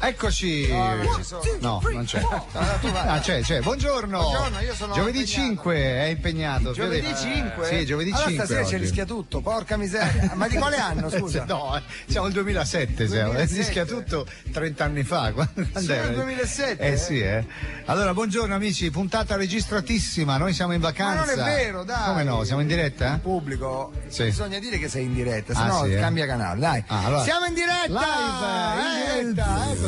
Eccoci. No, non c'è. Ah, c'è. Buongiorno. Buongiorno, io sono giovedì impegnato. 5 è impegnato. Giovedì 5? Sì, giovedì allora 5. Stasera oggi. ci rischia tutto, porca miseria. Ma di quale anno, scusa? No, siamo nel 2007, siamo. 2007. Rischia tutto 30 anni fa. Quando Solo era? nel 2007? Sì, eh. Allora, buongiorno amici, puntata registratissima, noi siamo in vacanza. Ma non è vero, dai. Come no? Siamo in diretta? Il pubblico, Sì. bisogna dire che sei in diretta, sennò sì, cambia canale, dai. Allora. Siamo in diretta! Live, in diretta, ecco.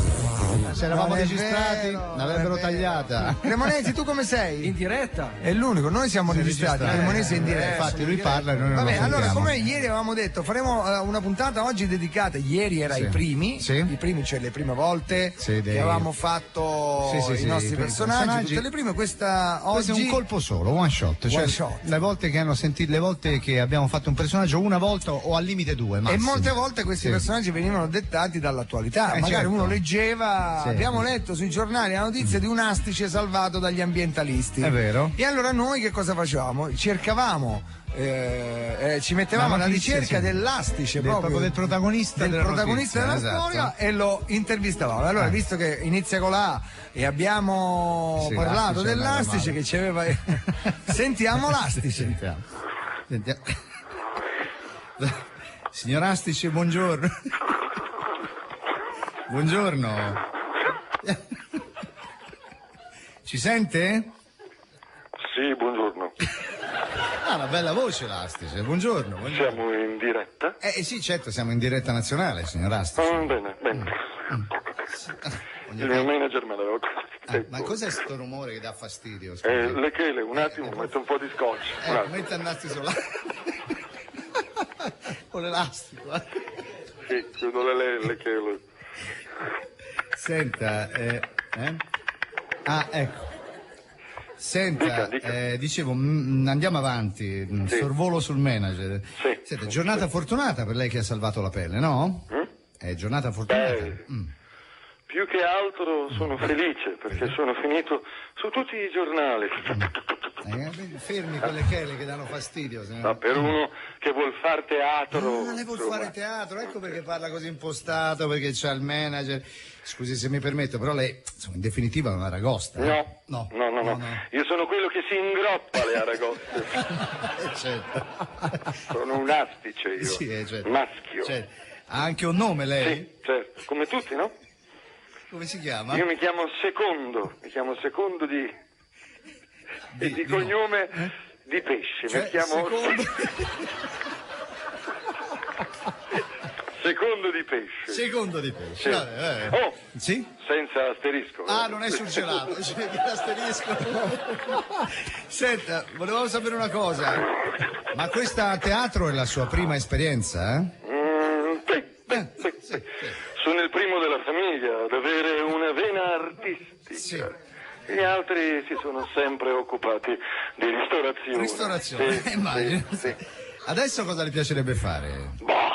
Se eravamo Non è registrati, vero, l'avrebbero non è vero. tagliata. Cremonesi, tu come sei? In diretta? È l'unico, noi siamo registrati, Cremonesi è in diretta. Infatti lui parla e noi non Vabbè, lo allora, sentiamo. come ieri avevamo detto, faremo una puntata oggi dedicata. Ieri era Sì. i primi, Sì. i primi, cioè le prime volte Sì, che avevamo fatto Sì, i nostri i personaggi, tutte le prime. Questa Questo oggi è un colpo solo, one shot. Cioè, One shot. Le volte che hanno sentito, le volte che abbiamo fatto un personaggio, una volta o al limite due. E Massimo. molte volte questi Sì. personaggi venivano dettati dall'attualità. Magari certo. uno leggeva, Sì. abbiamo letto sui giornali la notizia di un astice salvato dagli ambientalisti. È vero. E allora noi che cosa facevamo? Cercavamo, ci mettevamo alla notizia, ricerca sì. dell'astice, proprio del protagonista della notizia, della esatto. storia, e lo intervistavamo. Allora, visto che inizia con la A e abbiamo Sì, parlato l'astice dell'astice non è che ci aveva. Sentiamo l'astice. Sentiamo. Signor Astice, buongiorno. Buongiorno. Ci sente? Sì, buongiorno. Ah, una bella voce l'Astice. Buongiorno. Siamo in diretta? Sì, certo, siamo in diretta nazionale, signor Astice. Bene. Il mio manager me l'aveva detto. Ma cos'è sto rumore che dà fastidio? Le chele, un attimo, metto un po' di scotch. Un attimo. Metta il nastro solare. Con l'elastico. Sì, chiudo le chele. Senta, Ah, ecco. Senta, Dica. dicevo, andiamo avanti, Sì. sorvolo sul manager. Sì. Senta, giornata fortunata per lei che ha salvato la pelle, no? È giornata fortunata. Più che altro sono felice perché sono finito su tutti i giornali. Fermi quelle chele che danno fastidio. Se no. Ma per uno che vuol far teatro. Ah, lei vuol insomma. fare teatro, ecco perché parla così impostato, perché c'ha il manager. Scusi se mi permetto, però lei, insomma, in definitiva è una ragosta. No. Io sono quello che si ingroppa le aragoste. Certo. Sono un astice io. Sì, certo. Maschio. Certo. Ha anche un nome lei? Sì, certo. Come tutti, no? Come si chiama? Io mi chiamo Secondo di cognome di pesce. Cioè, mi chiamo Secondo di pesce. Secondo di pesce. Sì. Vabbè. Oh, Sì? senza asterisco. Ah, non è surgelato, c'è l'asterisco. Senta, volevamo sapere una cosa. Ma questa a teatro è la sua prima esperienza, Sì. Sono il primo della famiglia ad avere una vena artistica. Sì. Gli altri si sono sempre occupati di ristorazione. Ristorazione, Sì, immagino. sì. Adesso cosa le piacerebbe fare? Bah.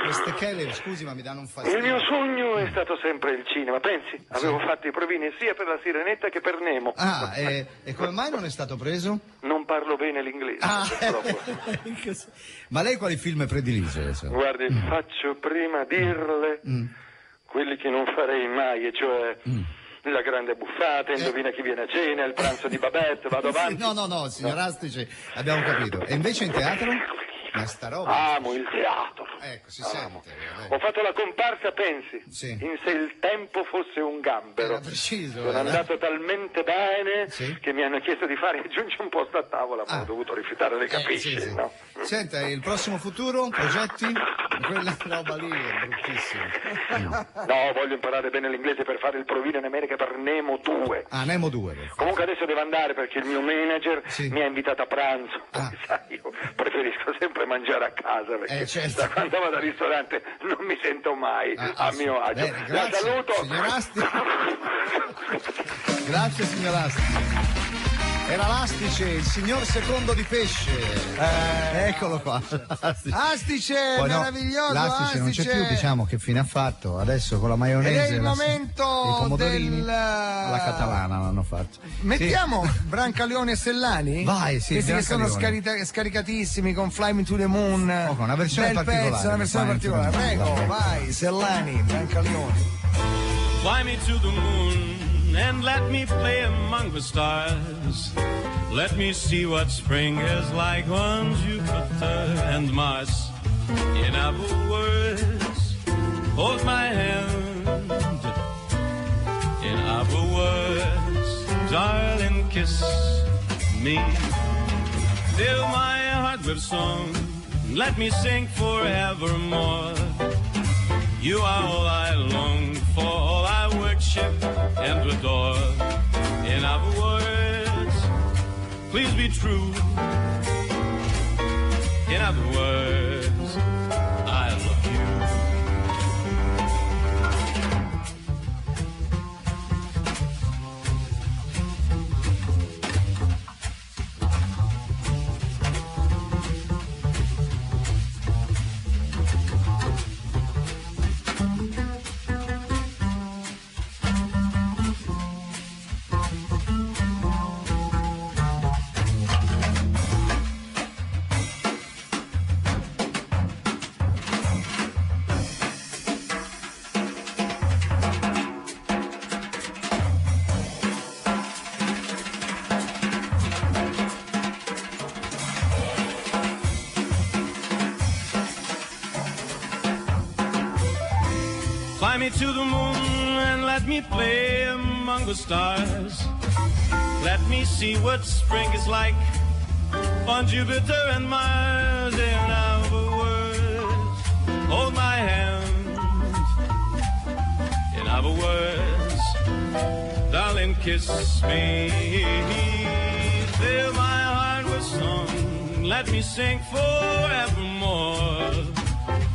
Queste chele, scusi, ma mi danno un fastidio. Il mio sogno è stato sempre il cinema, pensi? Avevo fatto i provini sia per la Sirenetta che per Nemo. Ah, e come mai non è stato preso? Non parlo bene l'inglese, purtroppo. Ma lei quali film predilige? Insomma? Guardi, faccio prima dirle quelli che non farei mai, e cioè la grande buffata, indovina chi viene a cena, il pranzo di Babette, vado avanti. No, signor Astice, abbiamo capito. E invece in teatro? Ma sta roba. Amo il teatro. Ecco, si sente. Ho fatto la comparsa, pensi? Sì. In Se il tempo fosse un gambero. Era preciso. Sono andato talmente bene Sì. che mi hanno chiesto di fare aggiungi un posto a tavola, ma ho dovuto rifiutare, le capisci, sì. no? Senta, il prossimo futuro? Progetti? Quella roba lì è bruttissima. No, voglio imparare bene l'inglese per fare il provino in America per Nemo 2. Ah, Nemo 2. Comunque adesso devo andare perché il mio manager Sì. mi ha invitato a pranzo. Ah. Sai, io preferisco sempre mangiare a casa perché certo. da quando vado al ristorante non mi sento mai a mio agio. Bene, La grazie, saluto. signor Asti. Grazie, signor Asti. Era L'astice, il signor secondo di pesce. Eccolo qua. Astice, Poi no, meraviglioso. l'astice non c'è più, diciamo che fine ha fatto. Adesso con la maionese. Ed è il i momento pomodorini alla catalana l'hanno fatto. Mettiamo Brancaleone e Sellani? Vai, sì, questi che sono Brancaleone. scaricatissimi con Fly Me to the Moon. con una versione Bel particolare, pezzo, una versione Fly Me to the particolare. Moon. Prego, vai, Sellani, Brancaleone. Fly me to the moon and let me play among the stars. Let me see what spring is like on Jupiter and Mars. In other words, hold my hand. In other words, darling, kiss me. Fill my heart with song. Let me sing forevermore. You are all I long for, all I worship and adore. In other words, please be true. In other words, I love you. Fly me to the moon and let me play among the stars. Let me see what spring is like on Jupiter and Mars. In other words, hold my hand. In other words, darling, kiss me. Fill my heart with song. Let me sing forevermore.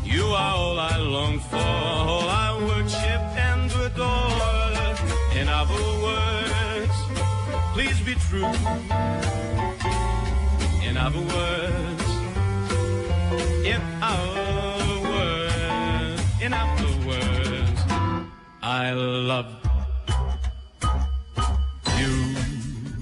You are all I long for, all I worship and adore. In other words, please be true. In other words, in other words, I love you.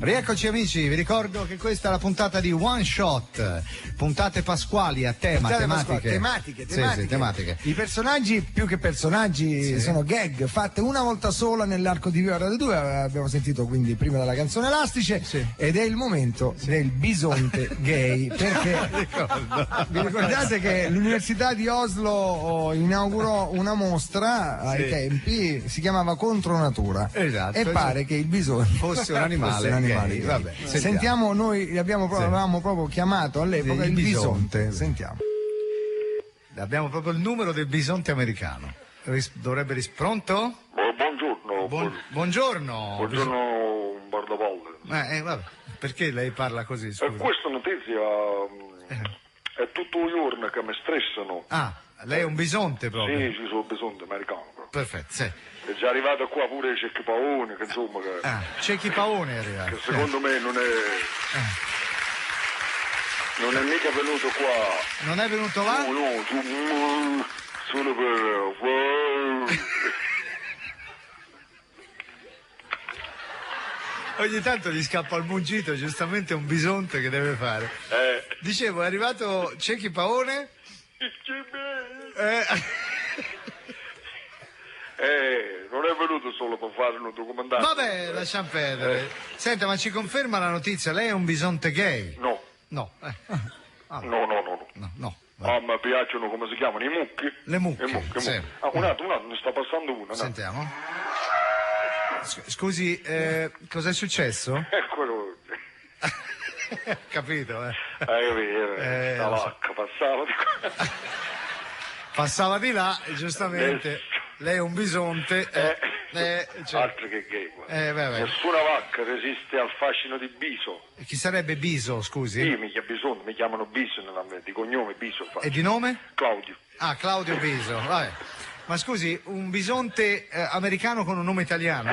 Rieccoci amici, vi ricordo che questa è la puntata di One Shot, puntate pasquali a tema, tematiche. Sì, tematiche. I personaggi, più che personaggi, sono gag fatte una volta sola nell'arco di Viva Radio 2, abbiamo sentito quindi prima della canzone Elastice, ed è il momento del bisonte gay, perché vi ricordate che l'Università di Oslo inaugurò una mostra ai tempi, si chiamava Contro Natura, esatto, e pare che il bisonte fosse un animale gay. Vabbè, sentiamo, noi avevamo proprio chiamato all'epoca il bisonte. Sentiamo. Abbiamo proprio il numero del bisonte americano. Dovrebbe pronto? Buongiorno. Buongiorno. Buongiorno, Bardavalle. Vabbè. Perché lei parla così? Scusa. Questa notizia è tutto il giorno che mi stressano. Ah, lei è un bisonte proprio? Sì, sono bisonte americano. Perfetto, sì. È già arrivato qua pure Cecchi Paone, che insomma... Cecchi Paone è arrivato. Che secondo me non è mica venuto qua. Non è venuto là? No, solo per... Ogni tanto gli scappa il mugito, giustamente un bisonte che deve fare. Dicevo, è arrivato Cecchi Paone? Non è venuto solo per fare un documentario. Vabbè, lasciamo perdere. Senta, ma ci conferma la notizia? Lei è un bisonte gay? No. No. No. Ah, mi piacciono, come si chiamano, i mucchi? Le mucche, sì. Un attimo, ne sta passando una. Sentiamo. Scusi, cos'è successo? Eccolo. Capito, la vacca passava di qua. Passava di là, giustamente. Lei è un bisonte. Altro che gay. Nessuna vacca resiste al fascino di Biso. Chi sarebbe Biso, scusi? Io mi chiamano Biso, di cognome Biso. E di nome? Claudio. Ah, Claudio Biso, vabbè. Ma scusi, un bisonte americano con un nome italiano?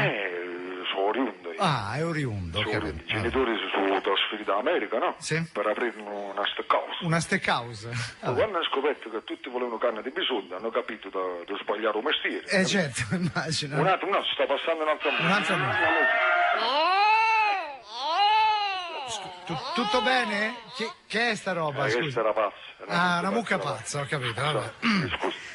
Sono oriundo io. Ah, è oriundo. I genitori si sono trasferiti in America, no? Sì. Per aprire una steakhouse. Una steakhouse. Quando hanno scoperto che tutti volevano carne di bisogno, hanno capito di sbagliare un mestiere. Certo, immagino. Un attimo, sta passando un'altra musica. Tutto bene? Che è sta roba? Questa era pazza. Una mucca pazza, ho capito. Vabbè.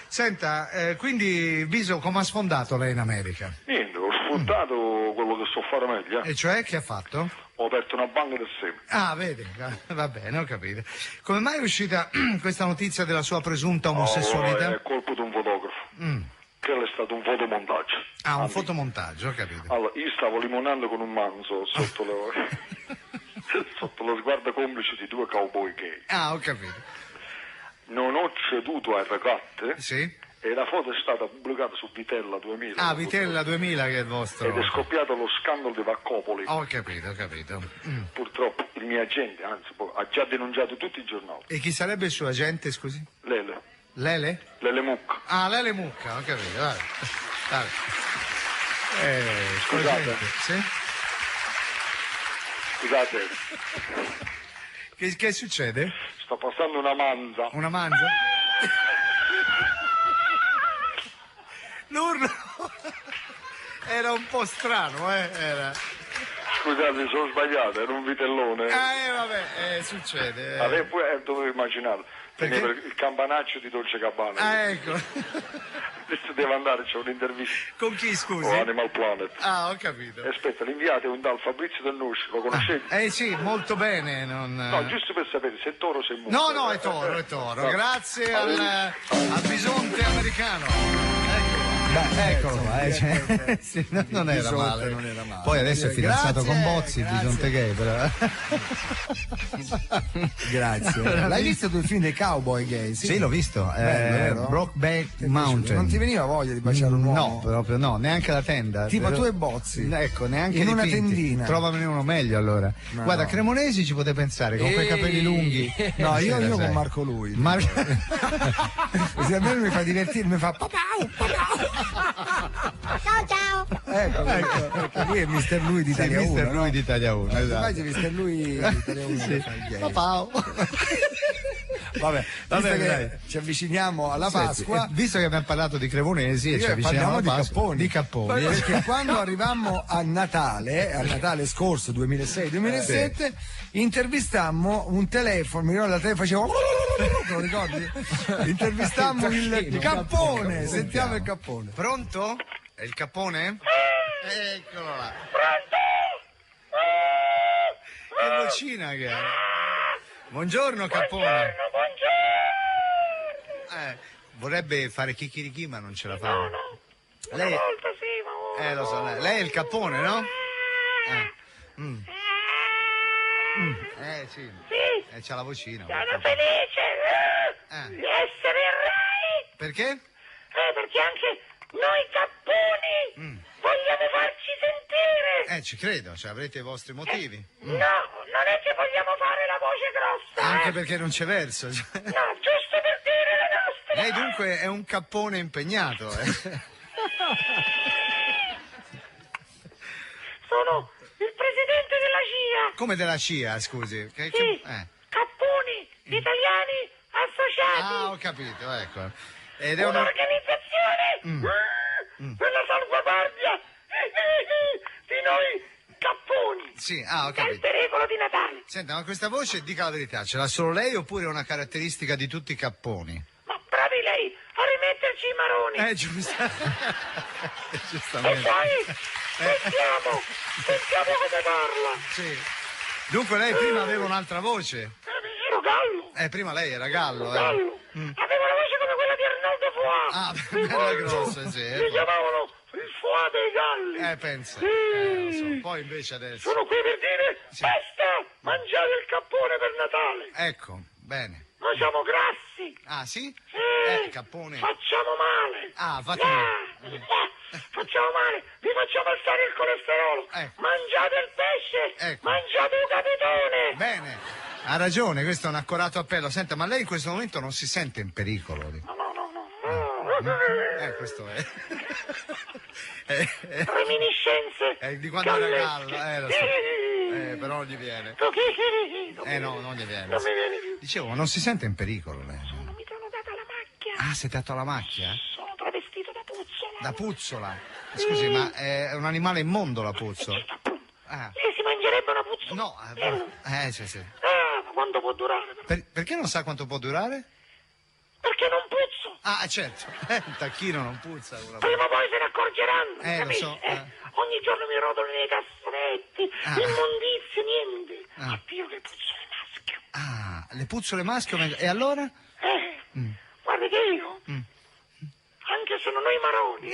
Senta, quindi Viso come ha sfondato lei in America? Niente, ho sfruttato quello che so fare meglio. E cioè che ha fatto? Ho aperto una banca del seme. Ah, vedi, va bene, ho capito. Come mai è uscita questa notizia della sua presunta omosessualità? È colpo di un fotografo. Che è stato un fotomontaggio. Ah, un fotomontaggio, ho capito. Allora, io stavo limonando con un manzo sotto lo sguardo complice di due cowboy gay. Ah, ho capito. Non ho ceduto ai ragazzi. Sì. E la foto è stata pubblicata su Vitella 2000. Ah, Vitella 2000 che è il vostro. Ed è scoppiato lo scandalo di Vaccopoli. Ho capito. Purtroppo il mio agente, anzi, ha già denunciato tutti i giornali. E chi sarebbe il suo agente, scusi? Lele Mucca. Ah, Lele Mucca, ho capito, vai. Scusate. Sì? Scusate. Che succede? Sta passando una manza. Una manza? L'urlo era un po' strano, era. Scusate, sono sbagliato, era un vitellone. Vabbè, succede. Dovevo immaginarlo. Perché? Il campanaccio di Dolce Gabbana. Ah, ecco. Adesso devo andare, c'è un'intervista. Con chi, scusi? Animal Planet. Ah, ho capito. Aspetta, l'inviato è un tal Fabrizio Del Nusci, lo conoscete? Sì, molto bene. No, giusto per sapere se è toro o se è mucca. No, è toro. Grazie al bisonte americano. Eccolo qua, sì, non era male. Poi adesso è fidanzato con Bozzi, il bisonte gay, però. Grazie. L'hai visto tu il film dei cowboy gay? Sì, l'ho visto. Brokeback Mountain. Non ti veniva voglia di baciare un uomo? No, proprio no, neanche la tenda. Tipo tu e Bozzi. Ecco, neanche in una dipinti. tendina. Trovamene uno meglio allora. No, Guarda, no. Cremonesi ci potete pensare, con quei capelli lunghi. No, io con Marco Lui. Così almeno mi fa divertire, mi fa Ciao. Ecco, lui è Mister Lui di Italia 1. Mister Lui di Italia 1. Esatto. Mister Lui di Italia 1. Sì. Vabbè, che ci avviciniamo alla Pasqua. Visto che abbiamo parlato di Cremonesi e ci avviciniamo alla Pasqua, di Capponi. Perché quando arrivammo a Natale scorso 2006-2007, intervistammo un telefono, mi ricordo, il telefono faceva te lo ricordi? Intervistammo il Cappone, sentiamo il Cappone. Pronto? È il Cappone? Eccolo là. Pronto? Che vocina che ha. Buongiorno Cappone. Buongiorno. Vorrebbe fare chicchirichì ma non ce la fa. No. Lei... Una volta sì, ma ora lo so, lei è il Cappone, no? Sì. Sì. C'ha la vocina. Sono felice di essere il Rai. Perché? Perché anche noi Capponi vogliamo farci sentire. Ci credo, avrete i vostri motivi. No, non è che vogliamo fare la voce grossa. Anche perché non c'è verso. No, giusto per dire le nostre. Lei dunque è un Cappone impegnato. Sono il presidente della CIA. Come della CIA, scusi? Sì, Capponi, italiani associati. Ah, ho capito, ecco. Ed è un'organizzazione per la salvaguardia di noi Capponi. Sì, ho capito. Dal pericolo di Natale. Senta, ma questa voce, dica la verità, ce l'ha solo lei oppure è una caratteristica di tutti i Capponi? Ma bravi lei a rimetterci i maroni. Giustamente. E poi sentiamo come parla. Sì. Dunque lei prima aveva un'altra voce. Ero Gallo. Prima lei era Gallo. Gallo. Avevo la voce come quella di Arnaldo Foà. Bella grossa, sì. Mi chiamavano il Foà dei Galli. Pensa. Sì. Lo so. Poi invece adesso. Sono qui per dire basta mangiare il Cappone per Natale. Ecco, bene. Noi siamo grassi. Ah, sì? Cappone. Facciamo male. Fate facciamo male. Vi facciamo alzare il colesterolo. Mangiate il pesce. Mangiate il capitone. Bene. Ha ragione, questo è un accorato appello. Senta, ma lei in questo momento non si sente in pericolo? No. Questo è. Reminiscenze. Di quando era gallo, lo so. Però non gli viene. No, non gli viene. Non mi viene più. Dicevo, non si sente in pericolo lei? Non mi sono data la macchia. Ah, sei dato alla macchia? Sono travestito da puzzola. Da puzzola? Scusi, ma è un animale immondo la puzzola? Lei si mangerebbe una puzzola? No, sì. Ma quanto può durare? Perché non sa quanto può durare? Perché non puzzo. Ah, certo, un tacchino non puzza. Prima o poi se ne accorgeranno. Lo so. Ogni giorno mi rotolo nei cassonetti, immondizie, niente. Addio che puzzole maschio. Le puzzole maschio? E allora? Guarda che io, anche se non ho i maroni,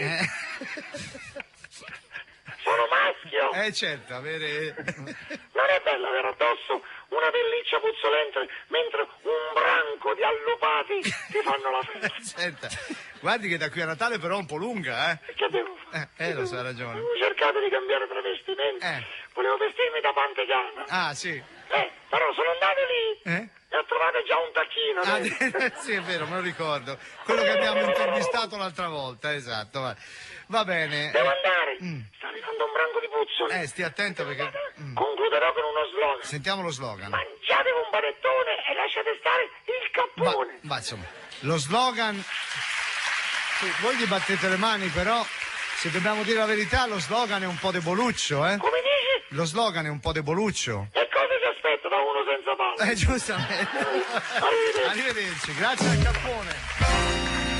sono maschio. Certo, avere... Non è bello avere addosso una pelliccia puzzolente mentre un branco di allupati ti fanno la festa. Senta, guardi che da qui a Natale però è un po' lunga, Che devo fare? Lo so, ha ragione. Ho cercato di cambiare travestimento. Volevo vestirmi da pantegana. Ah, sì. Però sono andato lì e ho trovato già un tacchino. Sì, è vero, me lo ricordo. Quello che abbiamo intervistato l'altra volta, esatto. Va bene. Devo andare. Sta arrivando un branco di puzzole. Stia attento perché... Concluderò con uno slogan. Sentiamo lo slogan. Mangiate un panettone e lasciate stare il cappone. Ma insomma, lo slogan... Sì, voi gli battete le mani, però, se dobbiamo dire la verità, lo slogan è un po' deboluccio, Come dici? Lo slogan è un po' deboluccio. E cosa si aspetta da uno senza palle? Giustamente. Arrivederci, grazie al cappone.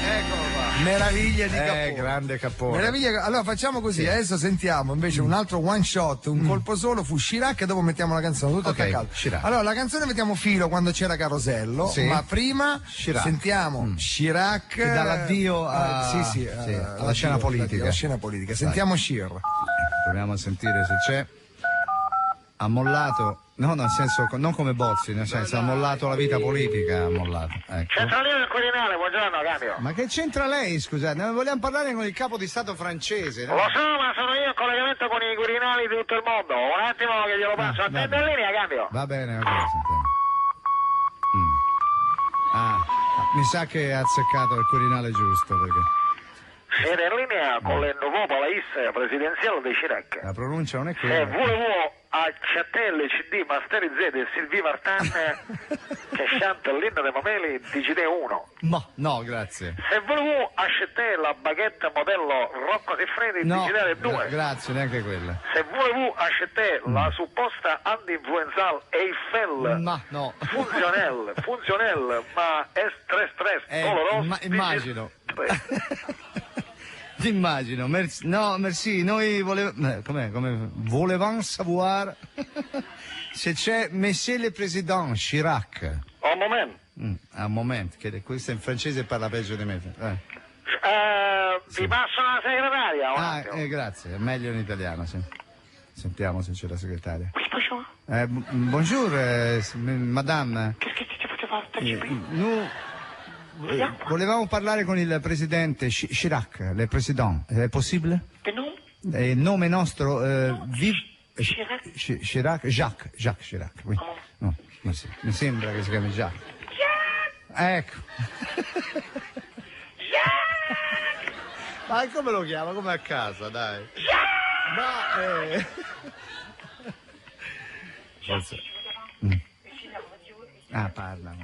Eccolo qua. Meraviglia di Cappone. Grande Cappone. Meraviglia. Allora facciamo così, adesso sentiamo invece un altro one shot, un colpo solo, fu Chirac e dopo mettiamo la canzone, tutto attaccato. Chirac. Allora la canzone mettiamo filo quando c'era Carosello, ma prima sentiamo Chirac che dà l'addio alla scena politica. Alla scena politica. Sentiamo Chir. Proviamo a sentire se c'è. Ha mollato, no, nel senso, non come Bozzi, nel senso, ha mollato la vita politica, ha mollato. Ecco. Centralino del Quirinale, buongiorno, cambio. Ma che c'entra lei, scusate? Noi vogliamo parlare con il capo di Stato francese, no? Lo so, ma sono io in collegamento con i Quirinali di tutto il mondo. Un attimo che glielo passo. Attento in linea, cambio. Va bene, sentiamo. Mi sa che ha azzeccato il Quirinale giusto, perché... Siete in linea con le nuovo palais presidenziale di Chirac. La pronuncia non è quella. Se volevo accettare CD masterizzato e Sylvie Martin che chanta l'inno dei Mameli digite 1. No, grazie. Se volevo accettare la baguette modello Rocco Siffredi digitare 2. Grazie, neanche quella. Se volevo accettare la supposta anti-influenzale Eiffel no. funzionelle, ma è stress, doloroso. Immagino. Immagino, merci, noi volevamo savoir se c'è Monsieur le Président Chirac. Un momento. Un momento, che questo in francese parla peggio di me. Ti passo la segretaria. Grazie, è meglio in italiano, sì. Sentiamo se c'è la segretaria. Oui, bonjour, madame. Che ti poteva Nous volevamo parlare con il presidente Chirac, le président. È possibile? Il nome nostro Chirac, Jacques Chirac. Oui. No, mi sembra che si chiami Jacques. Ecco. Ma come lo chiama? Come a casa, dai. Parla.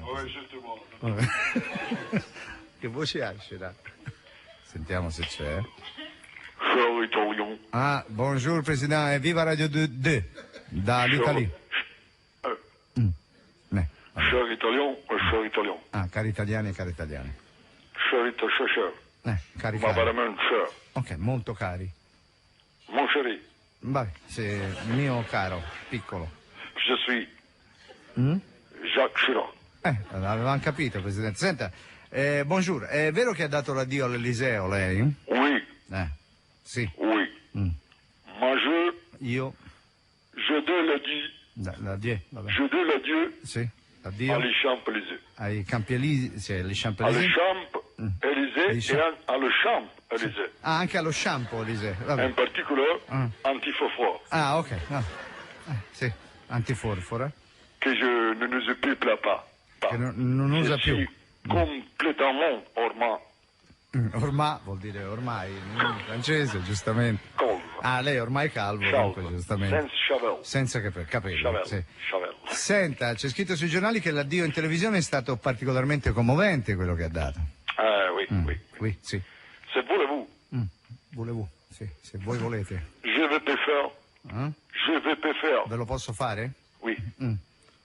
Che voce ha Chirac? Sentiamo se c'è. Bonjour President e viva Radio 2 dall'Italia. Cher italien. Cari italiani e cari italiani. Cari Ma veramente cher. Ok, molto cari. Mon chéri. Vabbè, mio caro, piccolo. Je suis Jacques Chirac. Avevamo capito, Presidente. Senta, bonjour, è vero che ha dato l'addio all'Eliseo lei? Oui. Sì. Oui. Ma Io. Je donne l'adieu. L'adieu, vabbè. Je donne l'adieu. Sì. Addio. Alle Champs-Élysées. Ai Campi-Élysées, sì, alle Champs-Élysées. Alle Champs-Élysées e allo Champs-Élysées. Anche allo Champs-Élysées, vabbè. In particolare, antifosforo. Ok. Sì, antiforfora. Che je ne nous plaît pas. Che non usa più. Complètement ormai Ormai vuol dire ormai in francese, giustamente. Calvo. Ah, lei ormai è calvo, Calvo. dunque, giustamente. Senza chavel. Senza capelli. Chavel. Sì. Chavel. Senta, c'è scritto sui giornali che l'addio in televisione è stato particolarmente commovente, quello che ha dato. Oui. Oui, sì. Se voulez-vous. Volevo, sì, se voi volete. Je vais te faire. Je vais te faire. Ve lo posso fare? Oui.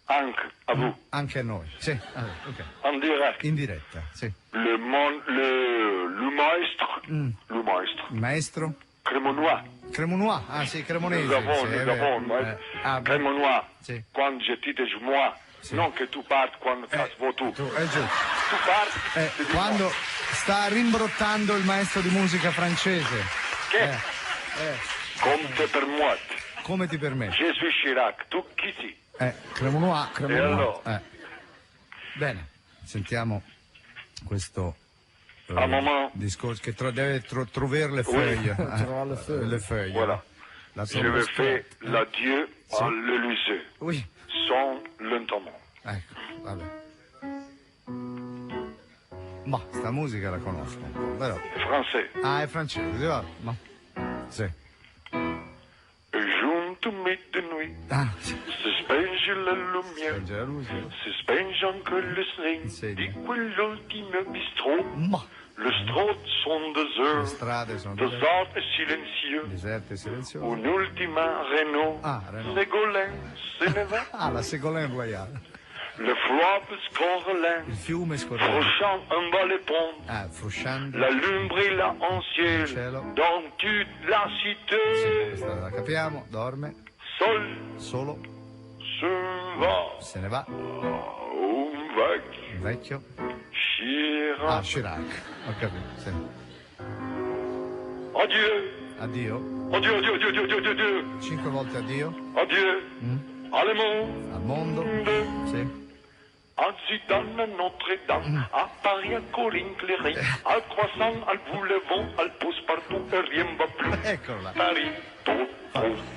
Anche a vous. Anche a noi. Sì, allora, ok. En direct. In diretta, sì. Le maestro. Le maestro. Il maestro? Cremenois. Cremounois, ah sì, cremonese. Nous avons, sì, Cremenois. Sì. Quando je ti dis moi. Non che tu parti quando casvo tu. Tu, è giusto. Tu parti. ti dico Quando sta rimbrottando il maestro di musica francese. Che? Compte per moi. Come ti permetti? Je suis Chirac. Tu chi sei? Cremounois. E allora? Bene, sentiamo questo discorso che deve trovare le feuille. Le feuille. Voilà. Je vais faire l'adieu à l'Élysée. Oui. Sans l'entendement. Ecco, vabbè. Ma sta musica la conosco, però. È francese. Ah, è francese, va. Ma. Sì. Giunto midnight. Sì. Si spenge la lumière. Spenge la luce. Si spenge anche le Segno. di quell'ultimo bistrot. Ma. Le strade sono Le deserte. strade sono Deserte et silencieux. deserte e silenziose. Un'ultima Renault. Renault. Ségolène se ne va. La Ségolène Royale. Le fleuve scorre Il fiume scorre. Frusciant en bas les ponts. Frusciando. La lune brille en ciel. Cielo. Dans toute la cité. Questa la capiamo, dorme. Solo. Se va. Se ne va. Un vecchio. Il vecchio. Chirac. Chirac. Ho capito, sì. Adieu. Addio. Adieu, adieu, adieu, adieu, adieu, adieu. 5 volte addio. Adieu. Allemand. Al mondo. Sì. À Zidane, à Notre-Dame, à Paris, à Colline-Cléry, à Croissant, à Boulevard, à Pousse partout, et rien va plus. Eccola. Paris, tout,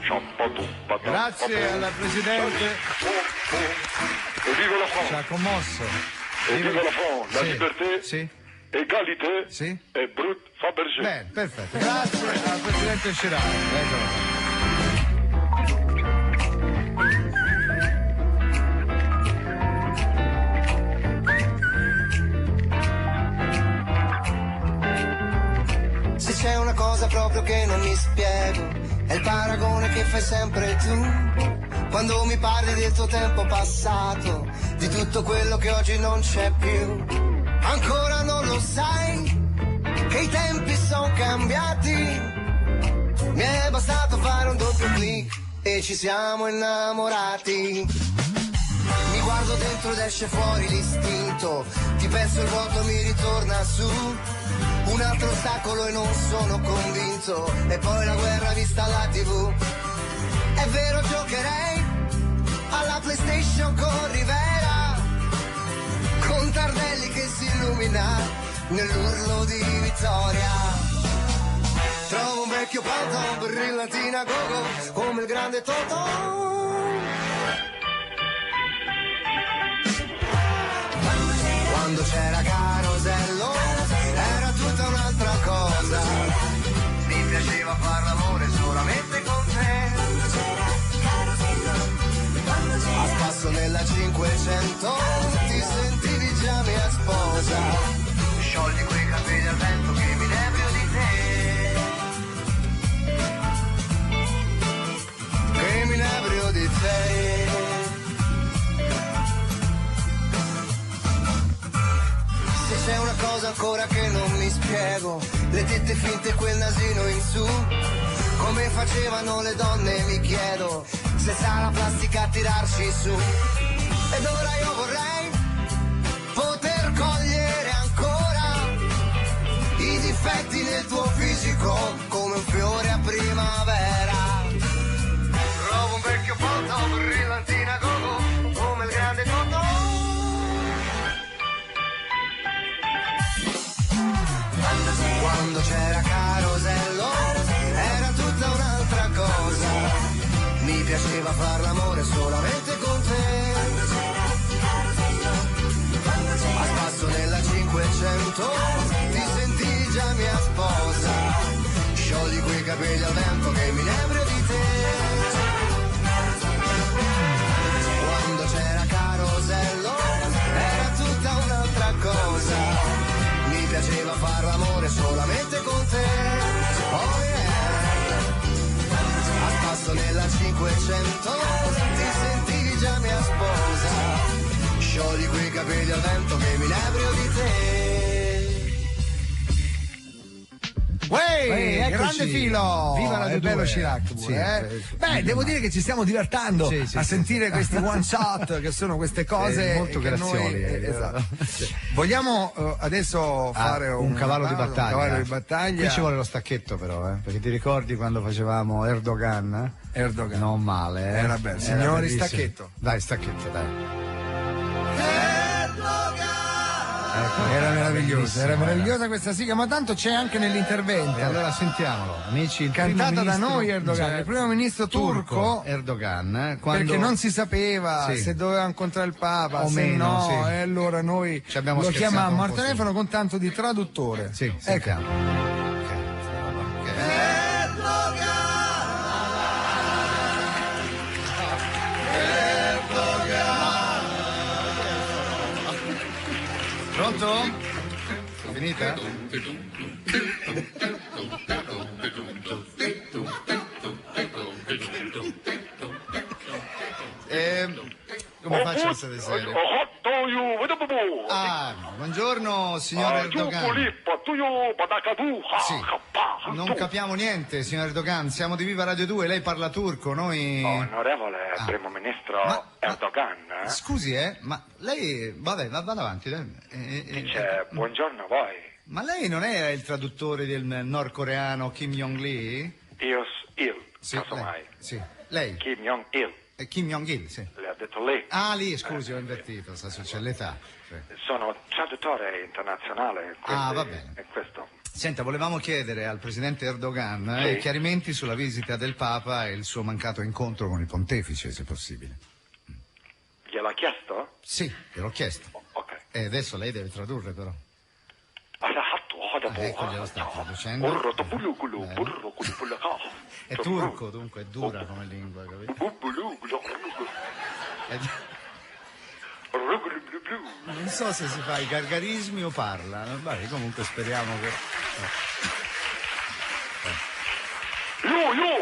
champatou, patate. Grazie alla Presidente. E vive la France. Ci ha commosso. E vive la France. La Sì. liberté, Sì. égalité Sì. et brut Fabergé. Bene, perfetto. Grazie al Presidente Chirac. Eccolo. Se c'è una cosa proprio che non mi spiego, è il paragone che fai sempre tu. Quando mi parli del tuo tempo passato, di tutto quello che oggi non c'è più. Ancora non lo sai, che i tempi sono cambiati. Mi è bastato fare un doppio clic e ci siamo innamorati. Mi guardo dentro ed esce fuori l'istinto, ti penso il vuoto mi ritorna su. Un altro ostacolo e non sono convinto, e poi la guerra vista alla TV. È vero, giocherei alla PlayStation con Rivera, con Tardelli che si illumina nell'urlo di vittoria. Trovo un vecchio Panton, brillantina gogo, come il grande Totò. Quando c'era Carosello era tutta un'altra cosa. Mi piaceva far l'amore solamente con te. A spasso nella 500 ti sentivi già mia sposa. Sciogli quei capelli al vento che mi inebrio di te. Che mi inebrio di te. C'è una cosa ancora che non mi spiego, le tette finte e quel nasino in su, come facevano le donne mi chiedo, senza la plastica a tirarci su. Ed ora io vorrei poter cogliere ancora i difetti nel tuo fisico, come un fiore a primavera. Trovo un vecchio foto, brillantina gogo, come il grande Totò. Quando c'era Carosello era tutta un'altra cosa. Mi piaceva far l'amore solamente con te. A spasso nella 500 ti sentivi capelli al vento che mi inebrio di te. Quando c'era Carosello era tutta un'altra cosa, mi piaceva far l'amore solamente con te. Oh yeah, al passo nella 500 ti sentivi già mia sposa. Sciogli quei capelli al vento che mi inebrio di te. Uè, grande filo! Viva la è bello Chirac pure, Beh, devo dire che ci stiamo divertando a sentire questi one shot che sono queste cose molto che grazioli. esatto. Vogliamo adesso fare un cavallo di battaglia. Un cavallo di battaglia. Qui ci vuole lo stacchetto però, perché ti ricordi quando facevamo Erdogan? Erdogan. Non male, Era bello. Signori, bellissimo. stacchetto. Dai, stacchetto, dai. Era meravigliosa questa sigla, ma tanto c'è anche nell'intervento. E allora sentiamolo, amici. Cantata da noi Erdogan, il primo ministro turco Erdogan, perché non si sapeva se doveva incontrare il Papa o se meno, no, sì. e allora noi lo chiamammo al telefono con tanto di traduttore. Sì, sentiamo. Pronto? È finita? Come faccio a essere serio? Buongiorno signor Erdogan. Sì, non capiamo niente signor Erdogan, siamo di Viva Radio 2, lei parla turco, noi... Onorevole primo ministro Erdogan. Scusi, ma lei... Vabbè, vada avanti. Dice buongiorno a voi. Ma lei non era il traduttore del nordcoreano Kim Jong-il? Sì, casomai. Sì, lei. Kim Jong-il. Kim Jong-il, sì. Le ha detto lei. Ah, lì, scusi, ho invertito, c'è l'età. Sì. Sono traduttore internazionale, quindi va bene. è questo. Senta, volevamo chiedere al presidente Erdogan chiarimenti sulla visita del Papa e il suo mancato incontro con il pontefice, se possibile. Gliel'ha chiesto? Sì, gliel'ho chiesto. Ok. E adesso lei deve tradurre, però. Ecco, glielo sta traducendo. È turco, dunque, è dura come lingua, capito? Non so se si fa i gargarismi o parla. Vabbè, comunque speriamo che...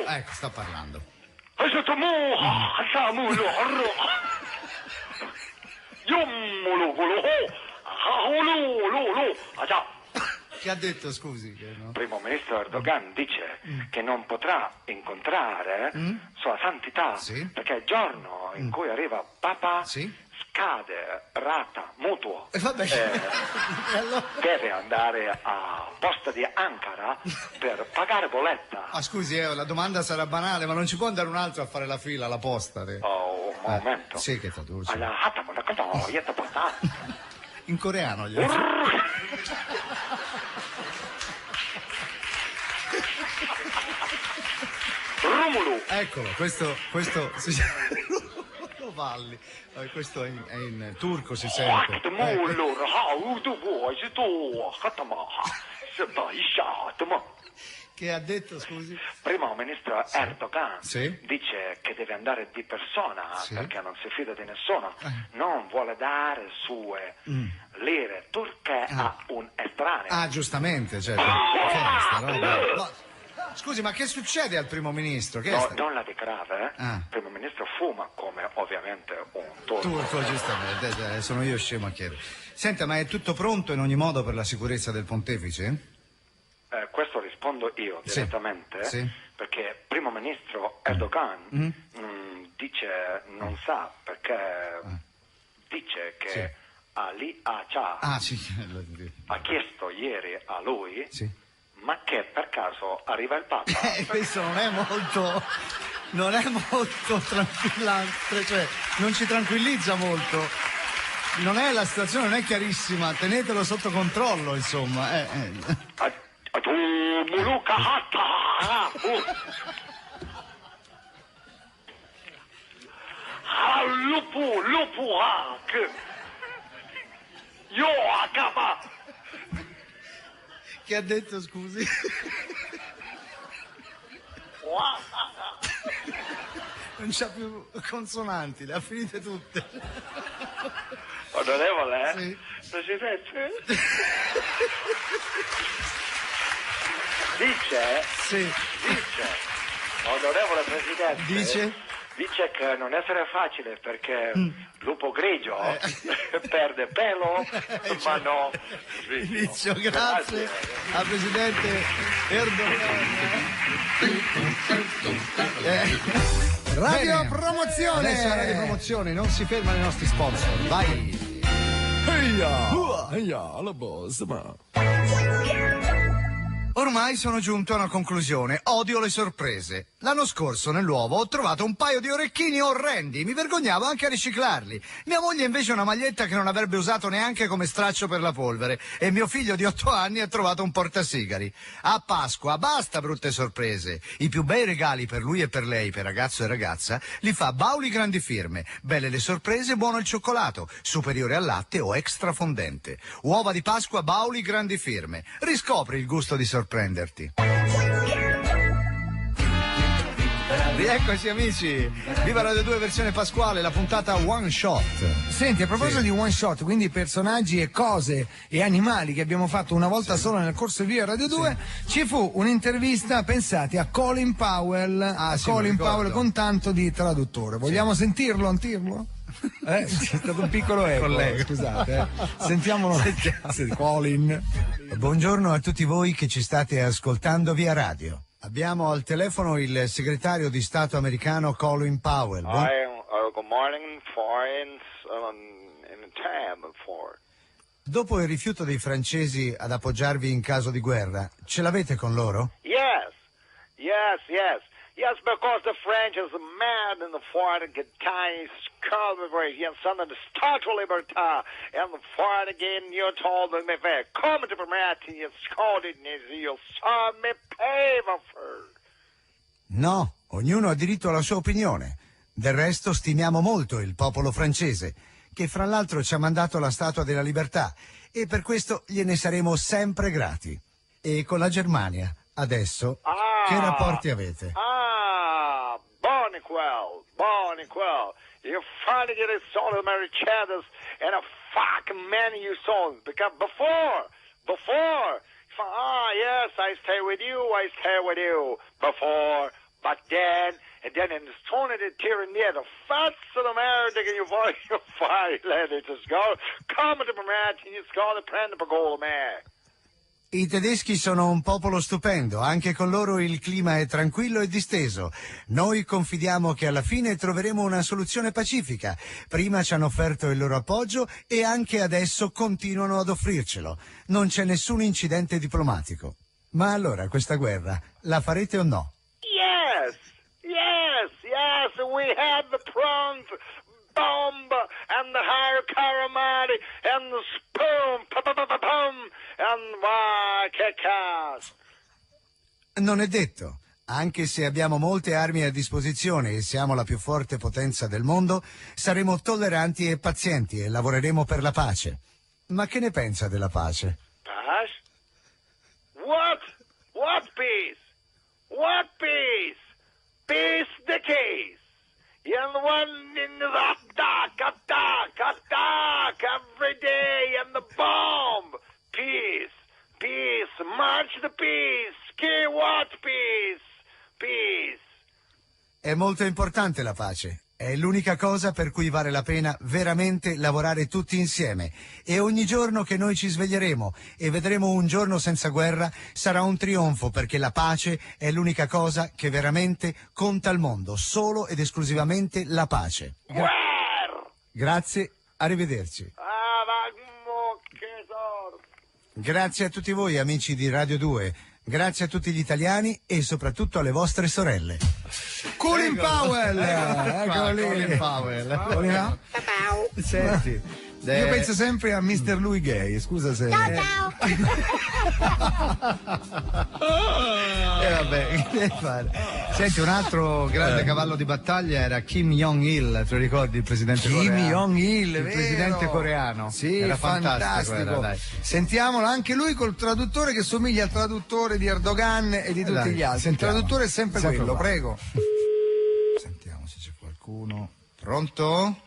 Ecco, sta parlando. Che ha detto, scusi? Primo ministro Erdogan dice che non potrà incontrare Sua Santità perché il giorno in cui arriva Papa scade rata mutuo. Vabbè. Deve andare a Posta di Ankara per pagare bolletta. Scusi, la domanda sarà banale, ma non ci può andare un altro a fare la fila alla posta? Un momento. Sì, che traduce. In coreano Romolo. Eccolo, questo Valli. Questo è in turco, si sente. Che ha detto, scusi? Primo ministro Erdogan dice che deve andare di persona perché non si fida di nessuno, non vuole dare sue lire turche a un estraneo. Giustamente, certo. Che è sta roba? No. Scusi, ma che succede al primo ministro? Nulla di grave, Il primo ministro fuma come ovviamente un turco. Turco, giustamente, sono io scemo a chiedere. Senta, ma è tutto pronto in ogni modo per la sicurezza del pontefice? Questo rispondo io direttamente, perché primo ministro Erdogan dice non sa perché dice che Ali Acha ha chiesto ieri a lui ma che per caso arriva il Papa. Questo non è molto tranquillante, cioè non ci tranquillizza molto. Non è la situazione, non è chiarissima, tenetelo sotto controllo, insomma. Che ha detto, scusi? Non c'ha più consonanti, le ha finite tutte. Onorevole? Sì. Presidente? Dice, onorevole Presidente, dice che non essere facile perché lupo grigio perde pelo, ma no. Inizio, grazie al Presidente Erdogan. Radio Bene. Promozione. Adesso è Radio Promozione, non si fermano i nostri sponsor, vai. alla boss, ma. Ormai sono giunto a una conclusione. Odio le sorprese. L'anno scorso nell'uovo ho trovato un paio di orecchini orrendi. Mi vergognavo anche a riciclarli. Mia moglie invece una maglietta che non avrebbe usato neanche come straccio per la polvere. E mio figlio di 8 anni ha trovato un portasigari. A Pasqua basta brutte sorprese. I più bei regali per lui e per lei, per ragazzo e ragazza, li fa Bauli Grandi Firme. Belle le sorprese, buono il cioccolato. Superiore al latte o extra fondente. Uova di Pasqua Bauli Grandi Firme. Riscopri il gusto di sorprenderti. Rieccoci amici, viva Radio 2 versione pasquale, la puntata One Shot. Senti, a proposito di One Shot, quindi personaggi e cose e animali che abbiamo fatto una volta sola nel corso di Via Radio 2, ci fu un'intervista, pensate, a Colin Powell, Colin Powell con tanto di traduttore. Vogliamo sentirlo, antirlo? C'è stato un piccolo eco, scusate. Sentiamolo. Colin. Buongiorno a tutti voi che ci state ascoltando via radio. Abbiamo al telefono il segretario di Stato americano Colin Powell. Good morning, foreign, in time for. Dopo il rifiuto dei francesi ad appoggiarvi in caso di guerra, ce l'avete con loro? Yes, because the French is mad in the foreign get tiny scurvy and something to start to libertà and the foreign again you told them if they come to permit you scolded you'll saw me pay for. No, ognuno ha diritto alla sua opinione. Del resto stimiamo molto il popolo francese, che fra l'altro ci ha mandato la Statua della Libertà e per questo gliene saremo sempre grati. E con la Germania, adesso, che rapporti avete? Bonnequel. You finally get a soul of Mercedes and a fucking many you sold because before, yes, I stay with you, before, but then, and then in the tone of the tear near the fats of the America you fire, let it just go, come to the match and you score the prend per goal man. I tedeschi sono un popolo stupendo, anche con loro il clima è tranquillo e disteso. Noi confidiamo che alla fine troveremo una soluzione pacifica. Prima ci hanno offerto il loro appoggio e anche adesso continuano ad offrircelo. Non c'è nessun incidente diplomatico. Ma allora questa guerra la farete o no? Yes, we had the prawns, bomb, and the higher caramari, and the spoon, and why, che cazzo. Non è detto. Anche se abbiamo molte armi a disposizione e siamo la più forte potenza del mondo, saremo tolleranti e pazienti e lavoreremo per la pace. Ma che ne pensa della pace? Pace? What peace? What peace? Peace the case. And the one in the attack every day and the bomb. Peace, march the peace. What peace? Peace. È molto importante la pace. È l'unica cosa per cui vale la pena veramente lavorare tutti insieme. E ogni giorno che noi ci sveglieremo e vedremo un giorno senza guerra sarà un trionfo, perché la pace è l'unica cosa che veramente conta al mondo. Solo ed esclusivamente la pace. Grazie, arrivederci. Grazie a tutti voi amici di Radio 2. Grazie a tutti gli italiani e soprattutto alle vostre sorelle. Colin Powell! Colin Powell. Senti. Io penso sempre a Mr. Louis Gay, scusa se... Ciao! Vabbè, che devi fare? Senti, un altro grande cavallo di battaglia era Kim Jong-il, te lo ricordi, il presidente coreano? Kim Jong-il, il presidente coreano. Sì, era fantastico. Era, dai. Sentiamolo, anche lui col traduttore che somiglia al traduttore di Erdogan e di tutti gli altri. Il traduttore è sempre quello, prego. Sentiamo se ci può. qualcuno. Pronto?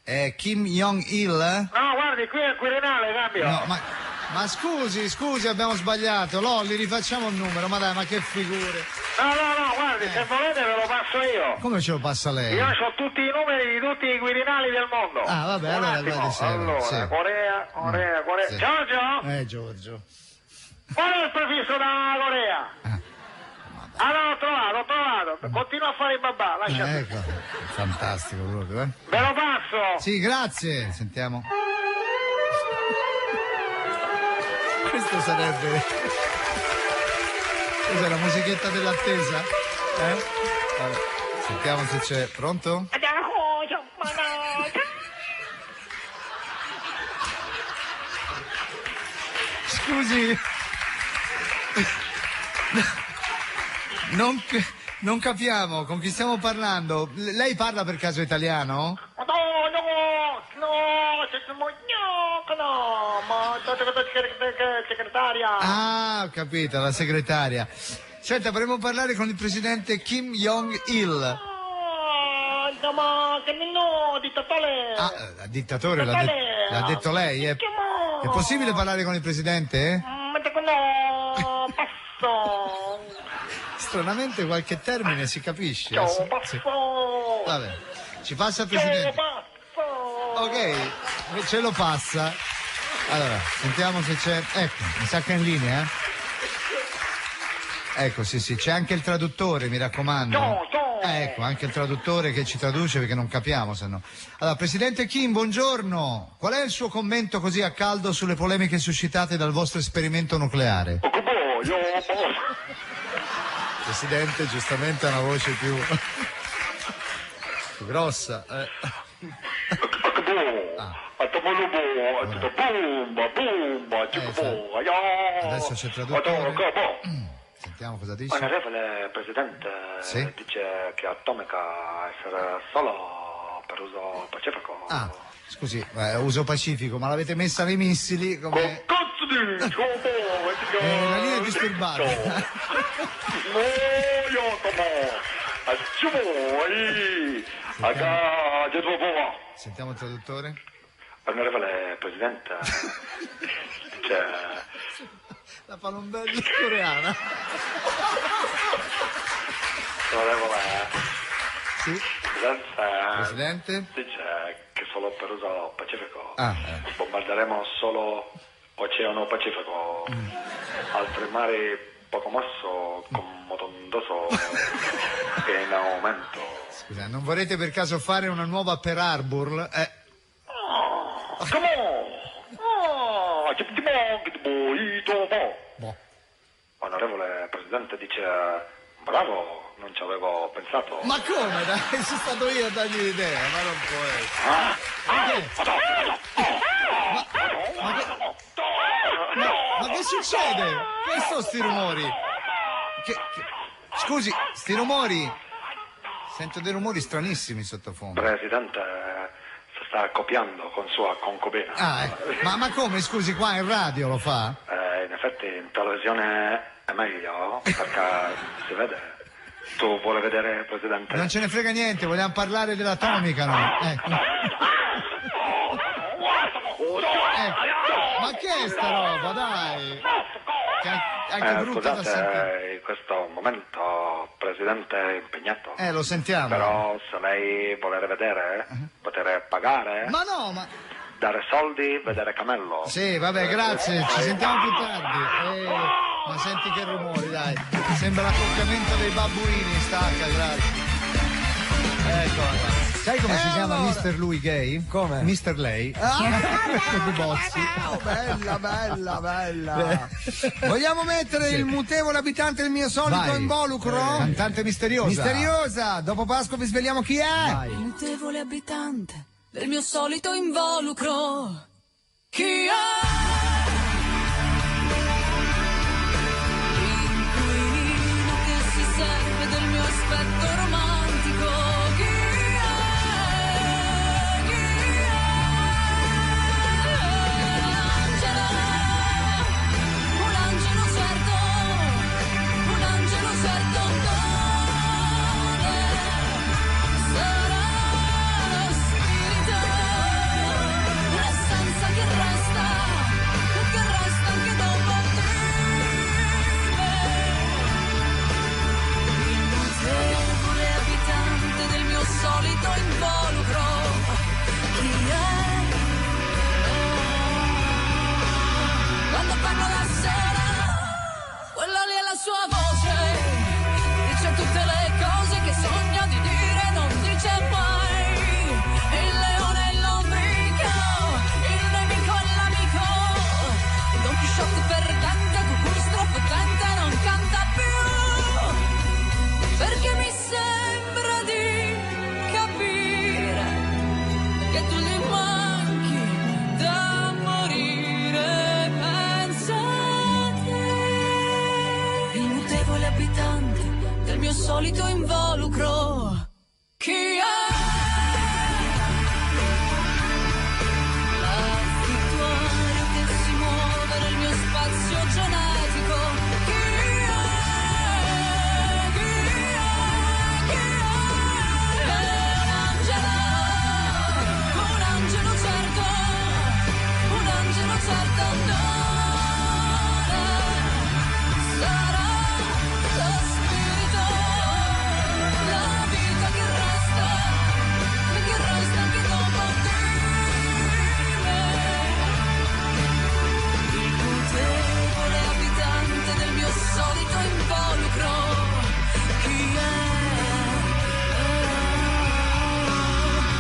È Kim Jong-il? No, guardi, qui è il Quirinale, cambio. No, ma scusi, abbiamo sbagliato. Lolli, rifacciamo il numero, ma dai, ma che figure. No, guardi, se volete ve lo passo io. Come ce lo passa lei? Io ho tutti i numeri di tutti i Quirinali del mondo. Ah, vabbè, allora sì. Corea. Sì. Giorgio? Giorgio. Qual è il prefisso da Corea? No, ho trovato. Continua a fare il babà, lasciate. Ecco, fantastico proprio, eh. Ve lo passo. Sì, grazie. Sentiamo. Questo sarebbe... Cos'è la musichetta dell'attesa? Vabbè. Sentiamo se c'è. Pronto? Scusi. Non capiamo con chi stiamo parlando. Lei parla per caso italiano? Segretaria. Ah, ho capito, la segretaria. Senta, vorremmo parlare con il presidente Kim Jong-il. Ma che no, dittatore. Ah, dittatore, l'ha detto lei? È possibile parlare con il presidente? No, passo. Stranamente qualche termine si capisce. Passo. Vabbè, ci passa il presidente. Ok, ce lo passa. Allora, sentiamo se c'è. Ecco, mi sa che è in linea. Ecco, sì, c'è anche il traduttore, mi raccomando. Ecco, anche il traduttore che ci traduce perché non capiamo, se no. Allora, presidente Kim, buongiorno. Qual è il suo commento così a caldo sulle polemiche suscitate dal vostro esperimento nucleare? Presidente, giustamente ha una voce più grossa. Adesso c'è il traduttore. Sentiamo cosa dice. Onorevole Presidente, dice che atomica essere solo per uso pacifico. Ah, scusi, uso pacifico, ma l'avete messa nei missili come... la linea è disturbata. Sentiamo il traduttore. Onorevole Presidente, dice... La palombella coreana. Onorevole Presidente dice che solo per uso pacifico bombarderemo solo Oceano Pacifico, altri mari poco mosso con motondoso che in aumento. Scusa, non vorrete per caso fare una nuova Pearl Harbor? Come? Onorevole Presidente dice bravo, non ci avevo pensato. Ma come? Dai, sono stato io a dargli l'idea, ma non può essere. Ma che succede? Che sono sti rumori? Scusi, sti rumori? Sento dei rumori stranissimi sottofondo. Presidente, si sta copiando con sua concubina. Ma come, scusi, qua in radio lo fa? In effetti in televisione è meglio, perché si vede. Tu vuole vedere, Presidente? Non ce ne frega niente, vogliamo parlare dell'atomica, no? Ma che è sta roba, dai? Anche brutta da sentire. In questo momento, Presidente è impegnato. Lo sentiamo. Però se lei vuole rivedere, poter pagare. Ma no, ma... Dare soldi, vedere Camello. Sì, vabbè, grazie, ci sentiamo più tardi. Ma senti che rumori, dai. Sembra l'accoppiamento dei babbuini, stacca, grazie. Ecco. Sai come si chiama Mr. Louis Gay? Come? Mr. Lei. Di Bozzi. Bella. Vogliamo mettere il mutevole abitante del mio solito involucro? Cantante misteriosa. Dopo Pasqua vi svegliamo chi è. Vai. Il mutevole abitante del mio solito involucro. Chi è? L'inquilino che si serve del mio aspetto romantico. Chi è? Un angelo certo dove sarà? mio solito involucro. Chi è? L'affittuario che si muove nel mio spazio genetico. Chi è? Chi è? Chi è? Un angelo certo, un angelo certo no. Sarà lo spirito, la vita che resta anche dopo di me. Il mutevole abitante del mio solito involucro. Chi è?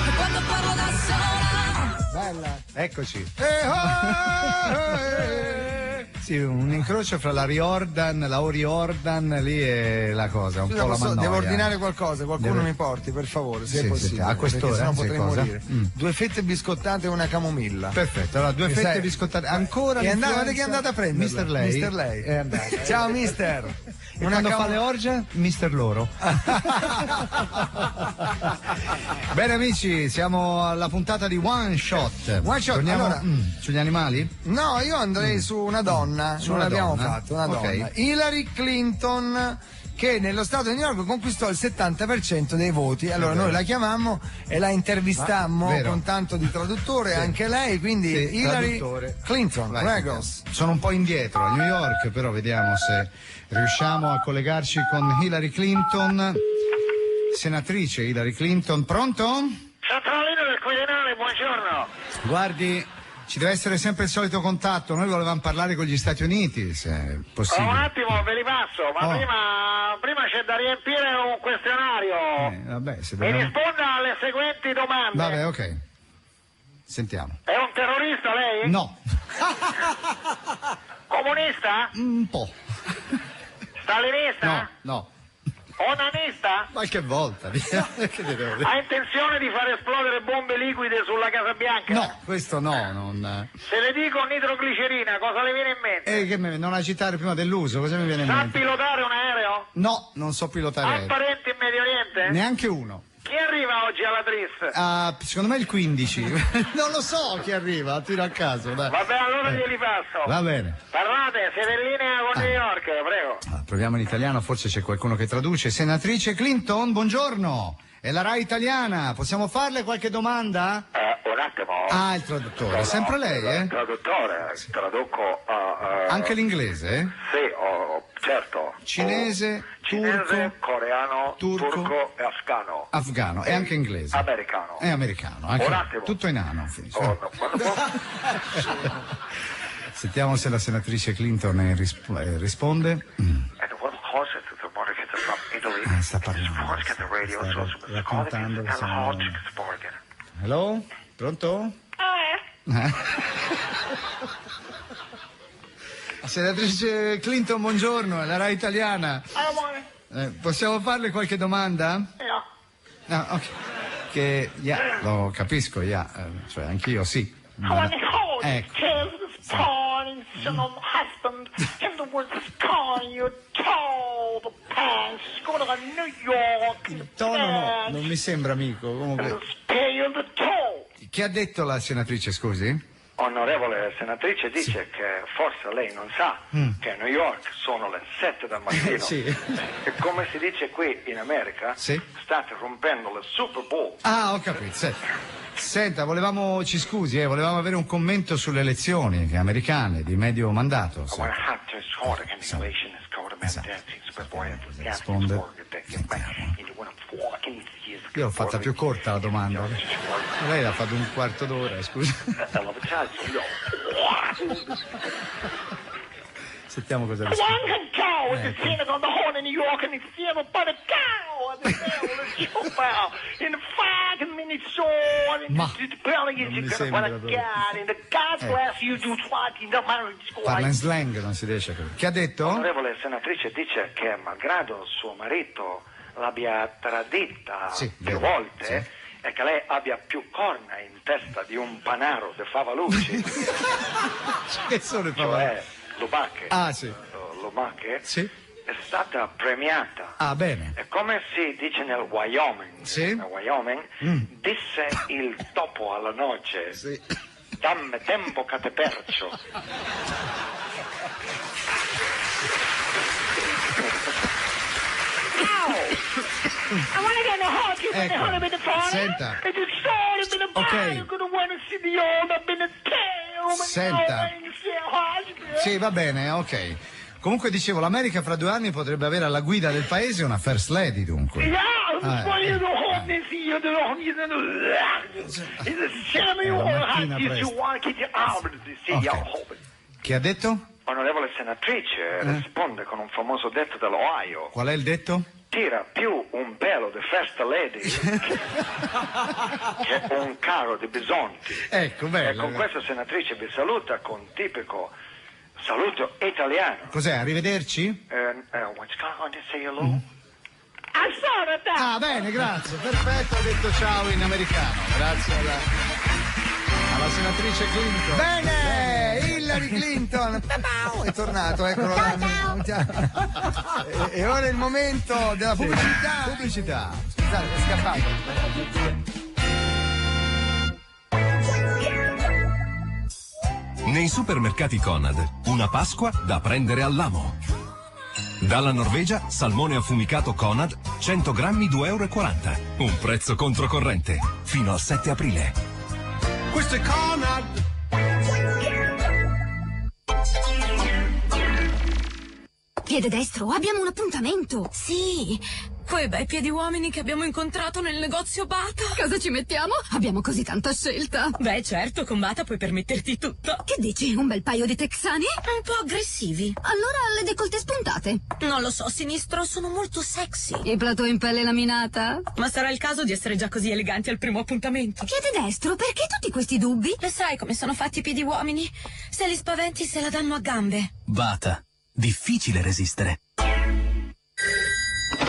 E quando parlo da sola. Bella. Eccoci. Sì, un incrocio fra la Riordan, la Oriordan, lì è la cosa, un Scusa, po' la mannoia. devo ordinare qualcosa, qualcuno mi porti, per favore, se Sì, è possibile. sì, a quest'ora, perché sennò sì, potrei cosa? morire. 2 fette biscottate e una camomilla. Perfetto, allora 2 fette biscottate. Ancora Che l'influenza? è andata a prendere? Mister Lei. Mister Lei. È andata. Ciao mister. E quando fa le orge? Mister Loro. Bene amici, siamo alla puntata di One Shot. One Shot, Torniamo allora- sugli animali? No, io andrei su una donna, Su non una l'abbiamo donna? fatto, una Ok. donna. Hillary Clinton, che nello stato di New York conquistò il 70% dei voti. Allora noi la chiamammo e la intervistammo Vero. con tanto di traduttore, anche lei, quindi Sì, Hillary traduttore. Clinton, Vai, prego. sono un po' indietro a New York, però vediamo se riusciamo a collegarci con Hillary Clinton. Senatrice Hillary Clinton, pronto? Centralino del Quirinale, buongiorno. Guardi, ci deve essere sempre il solito contatto, noi volevamo parlare con gli Stati Uniti, se è possibile. Un attimo, ve li passo, ma prima c'è da riempire un questionario. Vabbè, se Mi dobbiamo... risponda alle seguenti domande. Vabbè, ok. Sentiamo. È un terrorista lei? No, Comunista? un po'. Stalinista? No, no. Onanista? Qualche volta. Che ti devo dire? Ha intenzione di far esplodere bombe liquide sulla Casa Bianca? No, questo no, non... Se le dico nitroglicerina, cosa le viene in mente? non agitare prima dell'uso, cosa mi viene in Sa mente? pilotare un aereo? No, non so pilotare Ha aerei. parenti in Medio Oriente? Neanche uno. Chi arriva oggi alla Tris? Secondo me il 15. Non lo so chi arriva, tiro a caso. Dai. Vabbè, allora glieli passo. Va bene. Parlate, siete in linea con New York, prego. Proviamo in italiano, forse c'è qualcuno che traduce. Senatrice Clinton, buongiorno. È la RAI italiana, possiamo farle qualche domanda? Un attimo. Il traduttore, sempre lei, eh? Traduttore, traduco... Anche l'inglese? Sì, certo. Cinese, turco, coreano, turco, turco e afgano. afgano e anche inglese. Americano. È americano, anche Un attimo. tutto in ano. No. Sentiamo se la senatrice Clinton risponde. Sta parlando, sta raccontando. Hello? Pronto? Senatrice Clinton, buongiorno, è la RAI italiana. Possiamo farle qualche domanda? No, ok. Che, lo capisco, cioè anch'io sì. Ecco. Husband in the woods calling you tall the pants go to New York Il tono non mi sembra amico. Comunque. pay the toll. Che ha detto la senatrice, scusi? Onorevole senatrice dice che forse lei non sa che a New York sono le 7 del mattino Sì. e come si dice qui in America state rompendo le Super Bowl. Ho capito. Senta, ci scusi, volevamo avere un commento sulle elezioni americane di medio mandato. Risponde. Io l'ho fatta più corta la domanda. Lei l'ha fatto un quarto d'ora, scusa. Sentiamo cosa risponde. One can go with the scene on the horn in New York and it's the but a cow at the bell and jump out in the 5 minutes short and the belly is you gonna put a God in the God's bless you do what in the marriage school. Parla in slang, non si riesce a capire. Che ha detto? Onorevole senatrice dice che malgrado suo marito l'abbia tradita più volte e che lei abbia più corna in testa di un panaro de Favalucci. Che sono i Favalucci? Lubache. Sì. Lubache. Sì. è stata premiata. Ah, bene. E come si dice nel Wyoming, disse il topo alla noce, dammi tempo che te percio. I want to get in a hug. You've been a bit of fun. Senta. It's a story, been a Ok. You're going to want to see the old, I've been a tale. Senta. Sì, va bene, ok. Comunque dicevo, l'America fra 2 anni potrebbe avere alla guida del paese una first lady, dunque. Yeah, you know, Chi ha detto? Onorevole senatrice, risponde con un famoso detto dell'Ohio. Qual è il detto? Tira più un pelo di first lady che un carro di bisonti. Ecco, bello. E con questo, senatrice, vi saluta con tipico saluto italiano. Cos'è? Arrivederci? What's going to say hello? Ah, bene, grazie. Perfetto, ha detto ciao in americano. Grazie alla senatrice Clinton. Bene, Hillary Clinton è tornato, eccolo là. E ora è il momento della pubblicità. Scusate, è scappato. Nei supermercati Conad, una Pasqua da prendere all'amo. Dalla Norvegia, salmone affumicato Conad, 100 grammi, €2,40. Un prezzo controcorrente, fino al 7 aprile. Questo è Conad! Piede destro, abbiamo un appuntamento. Sì, quei bei piedi uomini che abbiamo incontrato nel negozio Bata. Cosa ci mettiamo? Abbiamo così tanta scelta. Beh, certo, con Bata puoi permetterti tutto. Che dici? Un bel paio di texani? Un po' aggressivi. Allora le décolleté spuntate. Non lo so, sinistro, sono molto sexy. I plateau in pelle laminata? Ma sarà il caso di essere già così eleganti al primo appuntamento. Piede destro, perché tutti questi dubbi? E sai come sono fatti i piedi uomini? Se li spaventi se la danno a gambe. Bata. Difficile resistere.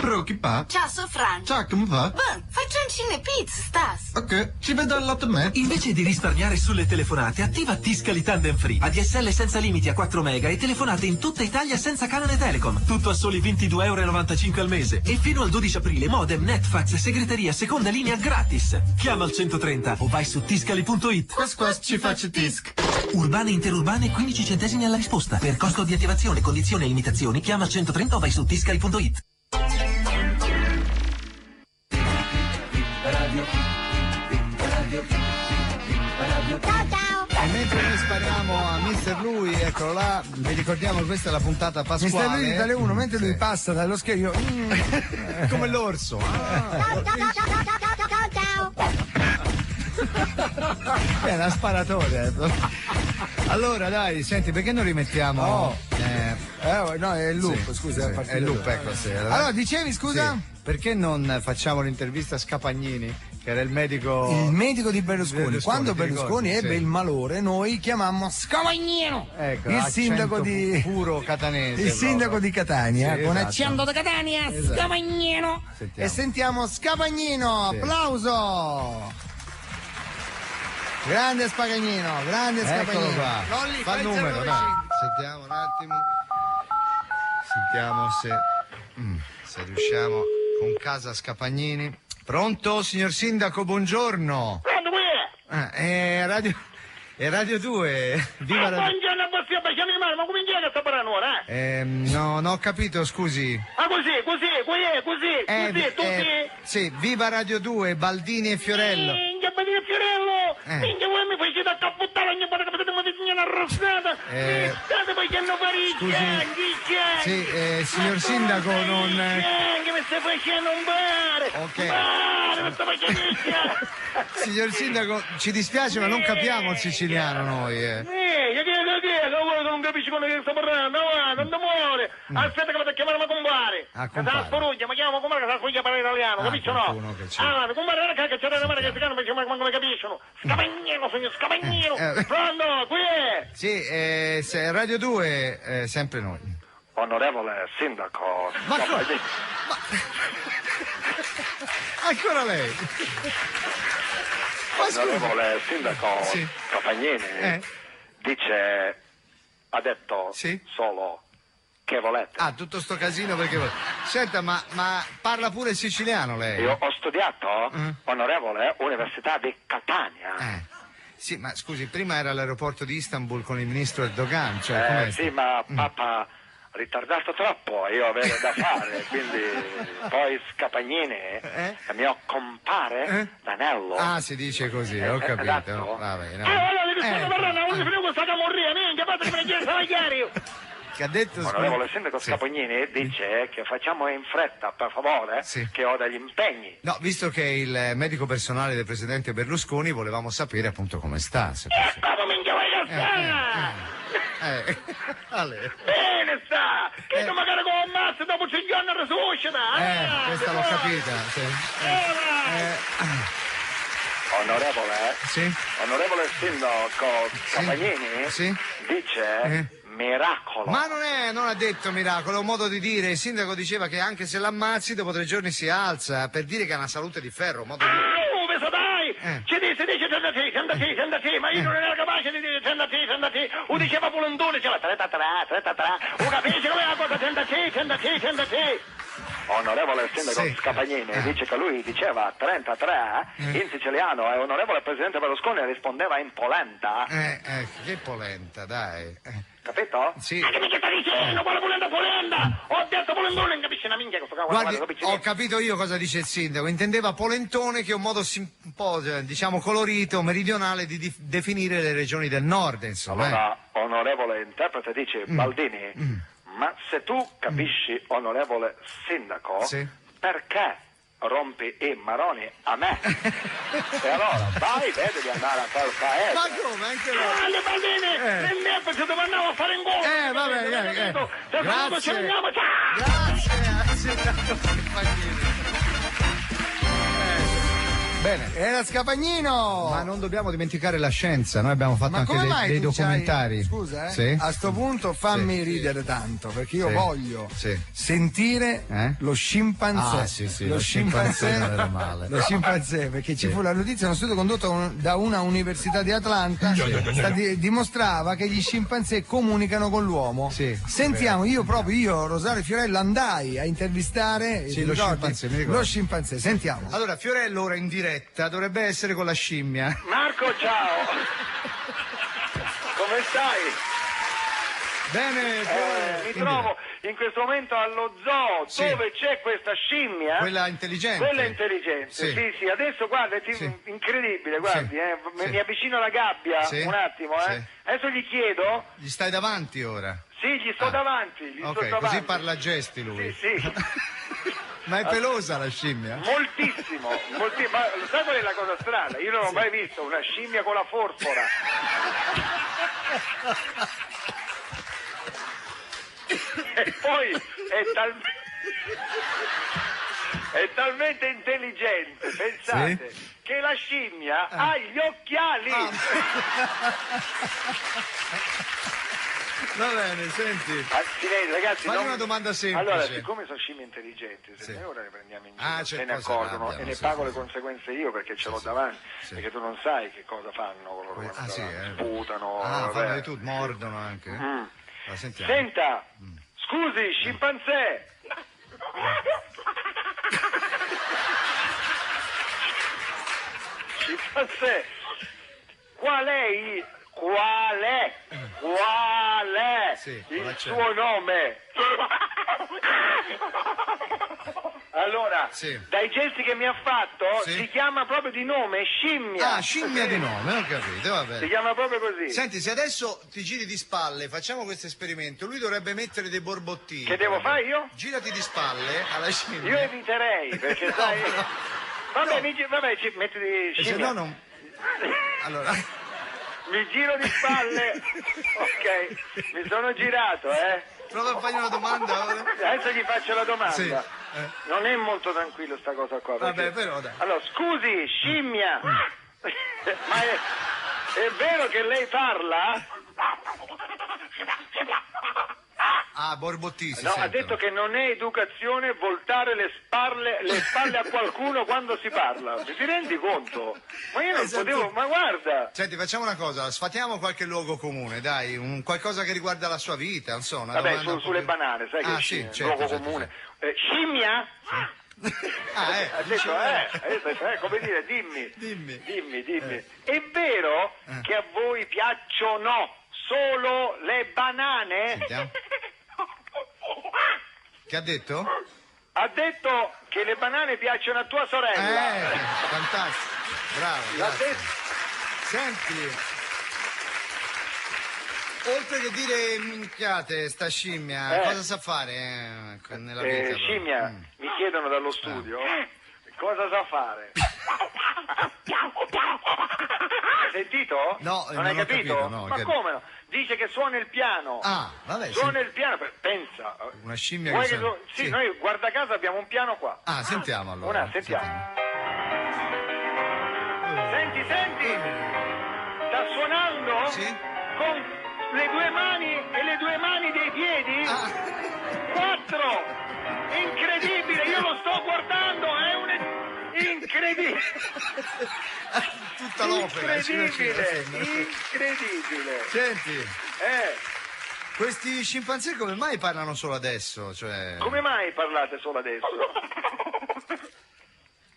Pro, chi fa? Ciao, sono Fran. Ciao, come va? Beh, facciamoci pizza, stas. Ok, ci vedo al lato me. Invece di risparmiare sulle telefonate, attiva Tiscali Tandem Free. ADSL senza limiti a 4 mega e telefonate in tutta Italia senza canone Telecom. Tutto a soli €22,95 al mese. E fino al 12 aprile modem, netfax e segreteria seconda linea gratis. Chiama al 130 o vai su tiscali.it. Quas ci faccio tisc. Urbane e interurbane 15 centesimi alla risposta. Per costo di attivazione, condizioni e limitazioni, chiama al 130 o vai su tiscali.it. E mentre noi spariamo a Mr. Lui, eccolo là, vi ricordiamo che questa è la puntata pasquale. Mr. Lui di Italia 1, mentre lui passa dallo schermo, come l'orso. È una sparatoria. Allora dai, senti, perché non rimettiamo? No, è il loop, scusa. È il loop, ecco. Sì. Allora, dicevi, scusa? Sì. Perché non facciamo l'intervista a Scapagnini, che era il medico di Berlusconi. Quando Berlusconi ebbe il malore, noi chiamammo Scapagnino, ecco, il sindaco di puro catanese. Il sindaco di Catania, sì, con esatto. accento da Catania, esatto. Scapagnino. E sentiamo Scapagnino, sì. Applauso. Grande Spagagnino, grande Scapagnino. Eccolo qua. Lolli, fa il numero, dai. Sentiamo un attimo. Sentiamo se riusciamo con casa Scapagnini. Pronto, signor sindaco, buongiorno. Pronto, qui è? È Radio 2. Viva Radio... Buongiorno a voi, ma come viene a sta parlando ora? No, ho capito, scusi. Ah, così, tutti? Sì, viva Radio 2, Baldini e Fiorello. Baldini e Fiorello! Minchia, voi mi facete a capputtare ogni volta che potete mi disegnare una arrostata! Mi state facendo parecchia! Sì, signor sindaco, non... Che mi stai facendo un bar! Ok. Mi sta facendo Signor sindaco, ci dispiace, ma non capiamo il siciliano noi. Che non capisci quello che sta parlando? Non ti muore! Aspetta che vado a chiamare mia compare! Sa sporuglia, ma chiamo compare che sa spoglia parlare italiano, capisci o no? Allora, compare, che c'è da mare che si chiama, ma come capiscono? Scapagnino, signor Scapagnino! Pronto, qui è? Sì, Radio 2, sempre noi. Onorevole sindaco. Ancora lei? Onorevole sindaco Scapagnini dice, ha detto solo che volete. Ah, tutto sto casino perché volete. Senta, ma parla pure siciliano lei? Io ho studiato, onorevole, Università di Catania. Sì, ma scusi, prima era all'aeroporto di Istanbul con il ministro Erdogan, cioè sì, ma papà ritardato troppo, io avevo da fare, quindi poi Scapagnini, mio compare Danello. Ah, si dice così, ho capito. Esatto. Vabbè, no. Devi stare parlando, non mi frego stata a morire, minchia, fate che mi chiedi Che ha detto, onorevole sindaco Scapagnini dice che facciamo in fretta, per favore, che ho degli impegni. No, visto che è il medico personale del presidente Berlusconi, volevamo sapere appunto come sta. Se bene sta, che magari con un mazzo dopo 5 anni risuscita. Questa l'ho capita, sì. Onorevole sindaco Scapagnini dice miracolo. Ma non ha detto miracolo, è un modo di dire. Il sindaco diceva che anche se l'ammazzi dopo 3 giorni si alza, per dire che ha una salute di ferro. Un modo di... Ci dice sentati, ma io non ero capace di dire sentati, o diceva Polendone, diceva 33, o capisci come è la cosa, sentati. Onorevole sindaco Scapagnini dice che lui diceva 33 in siciliano e onorevole presidente Berlusconi rispondeva in polenta. Che polenta, dai. Capito? Sì. Ma che mi sta dicendo? Quale polenta? Ho detto polentone, non capisce una minchia questo cavolo. Guardi, ho capito io cosa dice il sindaco. Intendeva polentone, che è un modo un po', diciamo, colorito, meridionale di definire le regioni del nord, insomma. Allora, onorevole interprete dice Baldini, ma se tu capisci, onorevole sindaco, perché rompi i maroni a me? E allora vai, vedi di andare a fare il paese. Ma come? Anche lei? Le Baldini, il mio se dove andavo a fare in gol. Vabbè, grazie. Grazie al sindaco Scapagnini. Bene, era Scapagnino! Ma non dobbiamo dimenticare la scienza, noi abbiamo fatto anche dei documentari. Scusa, a sto punto fammi ridere tanto, perché io voglio sentire lo scimpanzé. Lo scimpanzé non era male. Lo scimpanzé, perché ci fu la notizia, uno studio condotto da una università di Atlanta dimostrava che gli scimpanzé comunicano con l'uomo. Sentiamo, io, Rosario Fiorello, andai a intervistare lo scimpanzé, sentiamo. Allora, Fiorello ora in diretta dovrebbe essere con la scimmia. Marco, ciao. Come stai? Bene, mi trovo in questo momento allo zoo dove c'è questa scimmia. Quella intelligente. Quella intelligente, sì. Adesso guarda, incredibile, guardi, mi avvicino alla gabbia un attimo, Adesso gli chiedo. Gli stai davanti ora? Sì, gli sto davanti. Così parla a gesti lui. Sì. Ma è pelosa la scimmia? Moltissimo, ma sai qual è la cosa strana? Io non ho mai visto una scimmia con la forfora. E poi è talmente intelligente, pensate, che la scimmia ha gli occhiali. Va bene, senti. Ragazzi, fai una domanda semplice. Allora, siccome sono scimmie intelligenti, se noi ora le prendiamo in giro, se ne accorgono e ne pago le conseguenze io perché ce l'ho davanti, perché tu non sai che cosa fanno loro sputano. Fanno di tutto, mordono anche. Senta, scusi, scimpanzé. Scimpanzé, qual è il suo nome? Allora, dai gesti che mi ha fatto, si chiama proprio di nome scimmia. Ah, scimmia di nome, ho capito, va bene. Si chiama proprio così. Senti, se adesso ti giri di spalle, facciamo questo esperimento, lui dovrebbe mettere dei borbottini. Che devo fare io? Girati di spalle alla scimmia. Io eviterei, perché sai... Vabbè, metti scimmia. Allora... Mi giro di spalle. Ok, mi sono girato, Prova a fargli una domanda ora. Adesso gli faccio la domanda. Non è molto tranquillo sta cosa qua. Vabbè, però dai. Allora, scusi, scimmia. Ma è vero che lei parla? Borbottisi. No, ha detto che non è educazione voltare le spalle a qualcuno quando si parla. Mi ti rendi conto? Ma io non potevo, ma guarda. Senti, facciamo una cosa, sfatiamo qualche luogo comune, dai, qualcosa che riguarda la sua vita, insomma. Vabbè, sulle banane, sai che sì, è certo, luogo comune. Scimmia? Ha detto, come dire, dimmi. È vero che a voi piacciono solo le banane? Sentiamo. Che ha detto? Ha detto che le banane piacciono a tua sorella. Fantastico, bravo. L'ha detto. Senti, oltre che dire minchiate, sta scimmia, cosa sa fare nella vita? Scimmia, mi chiedono dallo studio cosa sa fare. Hai sentito? No, non hai capito? No, ma come no? Dice che suona il piano. Vabbè. Suona il piano, pensa. Una scimmia Vuoi che sì, noi guarda caso abbiamo un piano qua. Sentiamo allora. Sentiamo. Senti. Sta suonando? Sì. Con le due mani e le due mani dei piedi? 4. Incredibile, io lo sto guardando, è incredibile. Tutta l'opera. Incredibile. Senti. Questi scimpanzé come mai parlano solo adesso? Cioè... Come mai parlate solo adesso?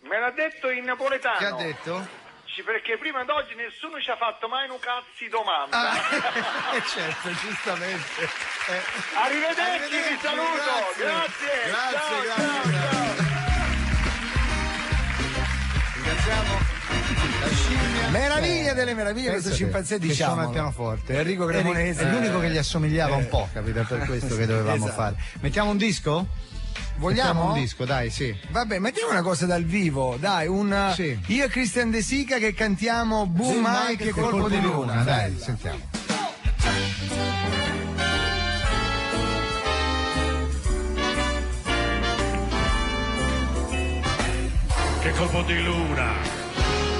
Me l'ha detto in napoletano. Che ha detto? Perché prima d'oggi nessuno ci ha fatto mai un cazzo di domanda. Certo, giustamente. Arrivederci, vi saluto. Grazie. Ciao. Ringraziamo la scimmia. Meraviglia delle meraviglie, questo scimpanzé, diciamo. Suona il pianoforte. Enrico Cremonese. È l'unico che gli assomigliava un po', capito? Per questo che dovevamo fare. Mettiamo un disco? Vogliamo? Mettiamo un disco, dai, sì. Vabbè, mettiamo una cosa dal vivo, dai, io e Christian De Sica che cantiamo Boom Mike e Colpo di Luna. Dai, sentiamo. Che colpo di luna,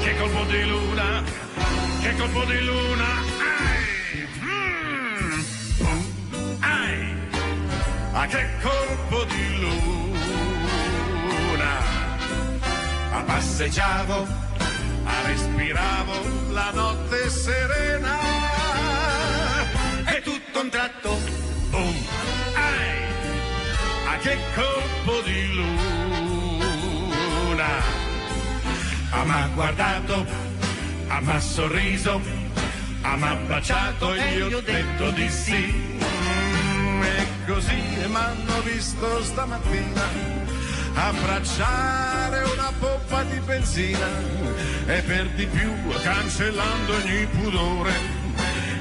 che colpo di luna, che colpo di luna, che colpo di luna. Passeggiavo, respiravo la notte serena e tutto un tratto, boom, che colpo di luna. M'ha guardato, m'ha sorriso, m'ha baciato e io ho detto di sì. E così m'hanno visto stamattina abbracciare una pompa di benzina e per di più cancellando ogni pudore.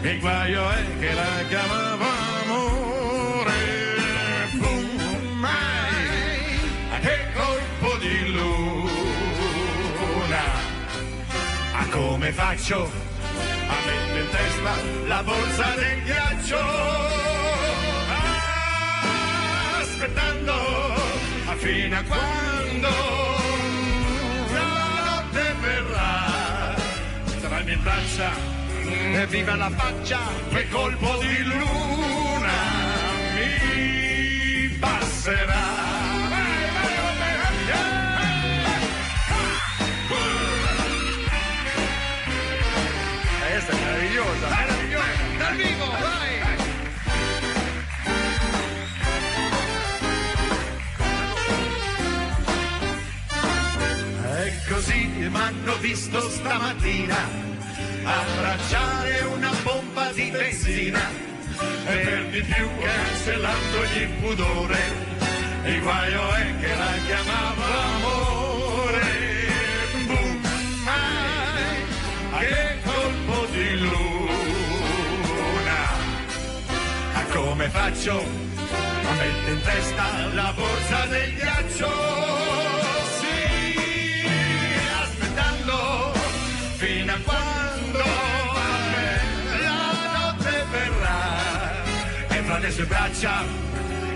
Il guaio è che la chiamava amore. Boom, che colpo di luna. Come faccio a mettere in testa la borsa del ghiaccio? Aspettando fino a quando la notte verrà tra le mie braccia e viva la faccia, che colpo di luna mi passerà. Questa è meravigliosa, dal vivo, vai! Così m'hanno visto stamattina abbracciare una pompa di benzina e per di più cancellando ogni pudore. Il guaio è che la chiamava amore. Boom, che colpo di luna. Come faccio a mettere in testa la borsa del ghiaccio? Fino a quando la notte verrà e fra le sue braccia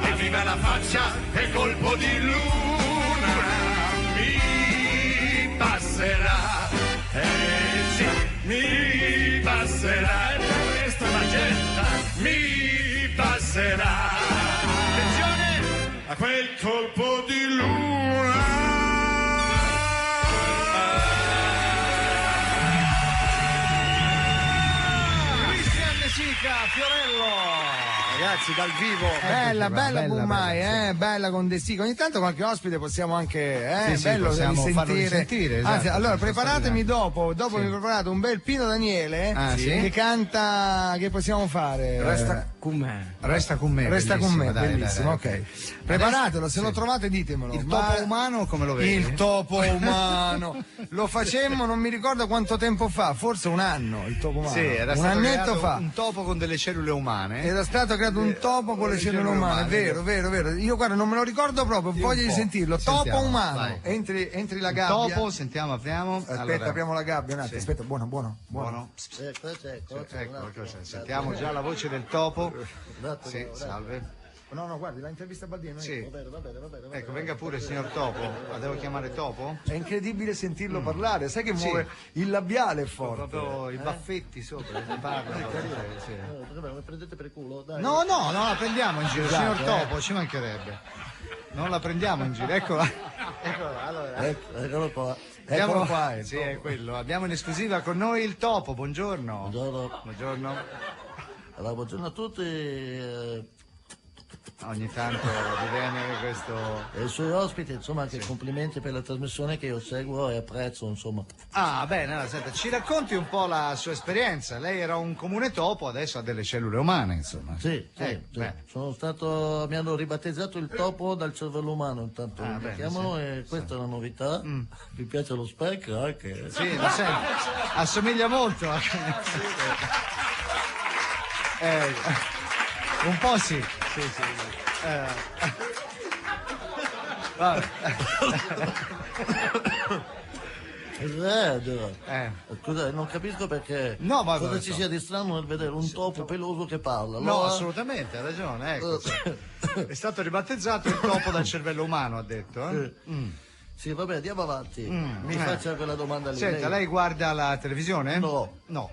e viva la faccia e colpo di luna mi passerà, sì, mi passerà, e questa magenta mi passerà. colpo di luna. Fiorello, ragazzi, dal vivo, bella Bummai, bella con De Sica. Ogni tanto qualche ospite possiamo anche bello risentire. Esatto, anzi, allora preparatemi dopo mi preparate un bel Pino Daniele che canta, che possiamo fare? Resta con me, bellissimo, ok. Preparatelo, se lo trovate ditemelo. Il topo umano come lo vedi? Il topo umano lo facemmo, non mi ricordo quanto tempo fa, forse un anno, il topo umano. Sì, era un annetto fa. Un topo con delle cellule umane. Era stato creato un topo con le cellule umane, vero. Io guarda, non me lo ricordo proprio, voglio di sentirlo. Topo umano. Entri la gabbia. Topo, sentiamo, apriamo. Aspetta, apriamo la gabbia un attimo. Aspetta, buono. Ecco, sentiamo già la voce del topo. Sì, salve. No, guardi, l'intervista a Baldini. Sì. Va bene. Ecco, venga pure il signor Topo. La devo chiamare Topo? È incredibile sentirlo parlare, sai che muove il labiale forte. Proprio i baffetti sopra, parla. Mi prendete per il culo? Dai. No, la prendiamo in giro, signor Topo, ci mancherebbe. Non la prendiamo in giro, eccola. Eccolo qua. Eccolo qua. Sì, è quello. Abbiamo in esclusiva con noi il Topo, buongiorno. Buongiorno. Allora, buongiorno a tutti. Ogni tanto diviene questo... E i suoi ospiti, insomma, anche complimenti per la trasmissione che io seguo e apprezzo, insomma. Ah, bene, allora, senta, ci racconti un po' la sua esperienza. Lei era un comune topo, adesso ha delle cellule umane, insomma. Sì. Mi hanno ribattezzato il topo dal cervello umano, intanto mi chiamano, e questa è una novità. Mi piace lo specchio anche. Sì, lo sento. Assomiglia molto. Un po' sì. Scusa, non capisco perché cosa ci sia di strano nel vedere un topo peloso che parla. No, assolutamente, ha ragione, ecco. È stato ribattezzato il topo dal cervello umano, ha detto. Sì, vabbè, andiamo avanti. Mi faccia quella domanda lì. Senta, lei guarda la televisione? No, non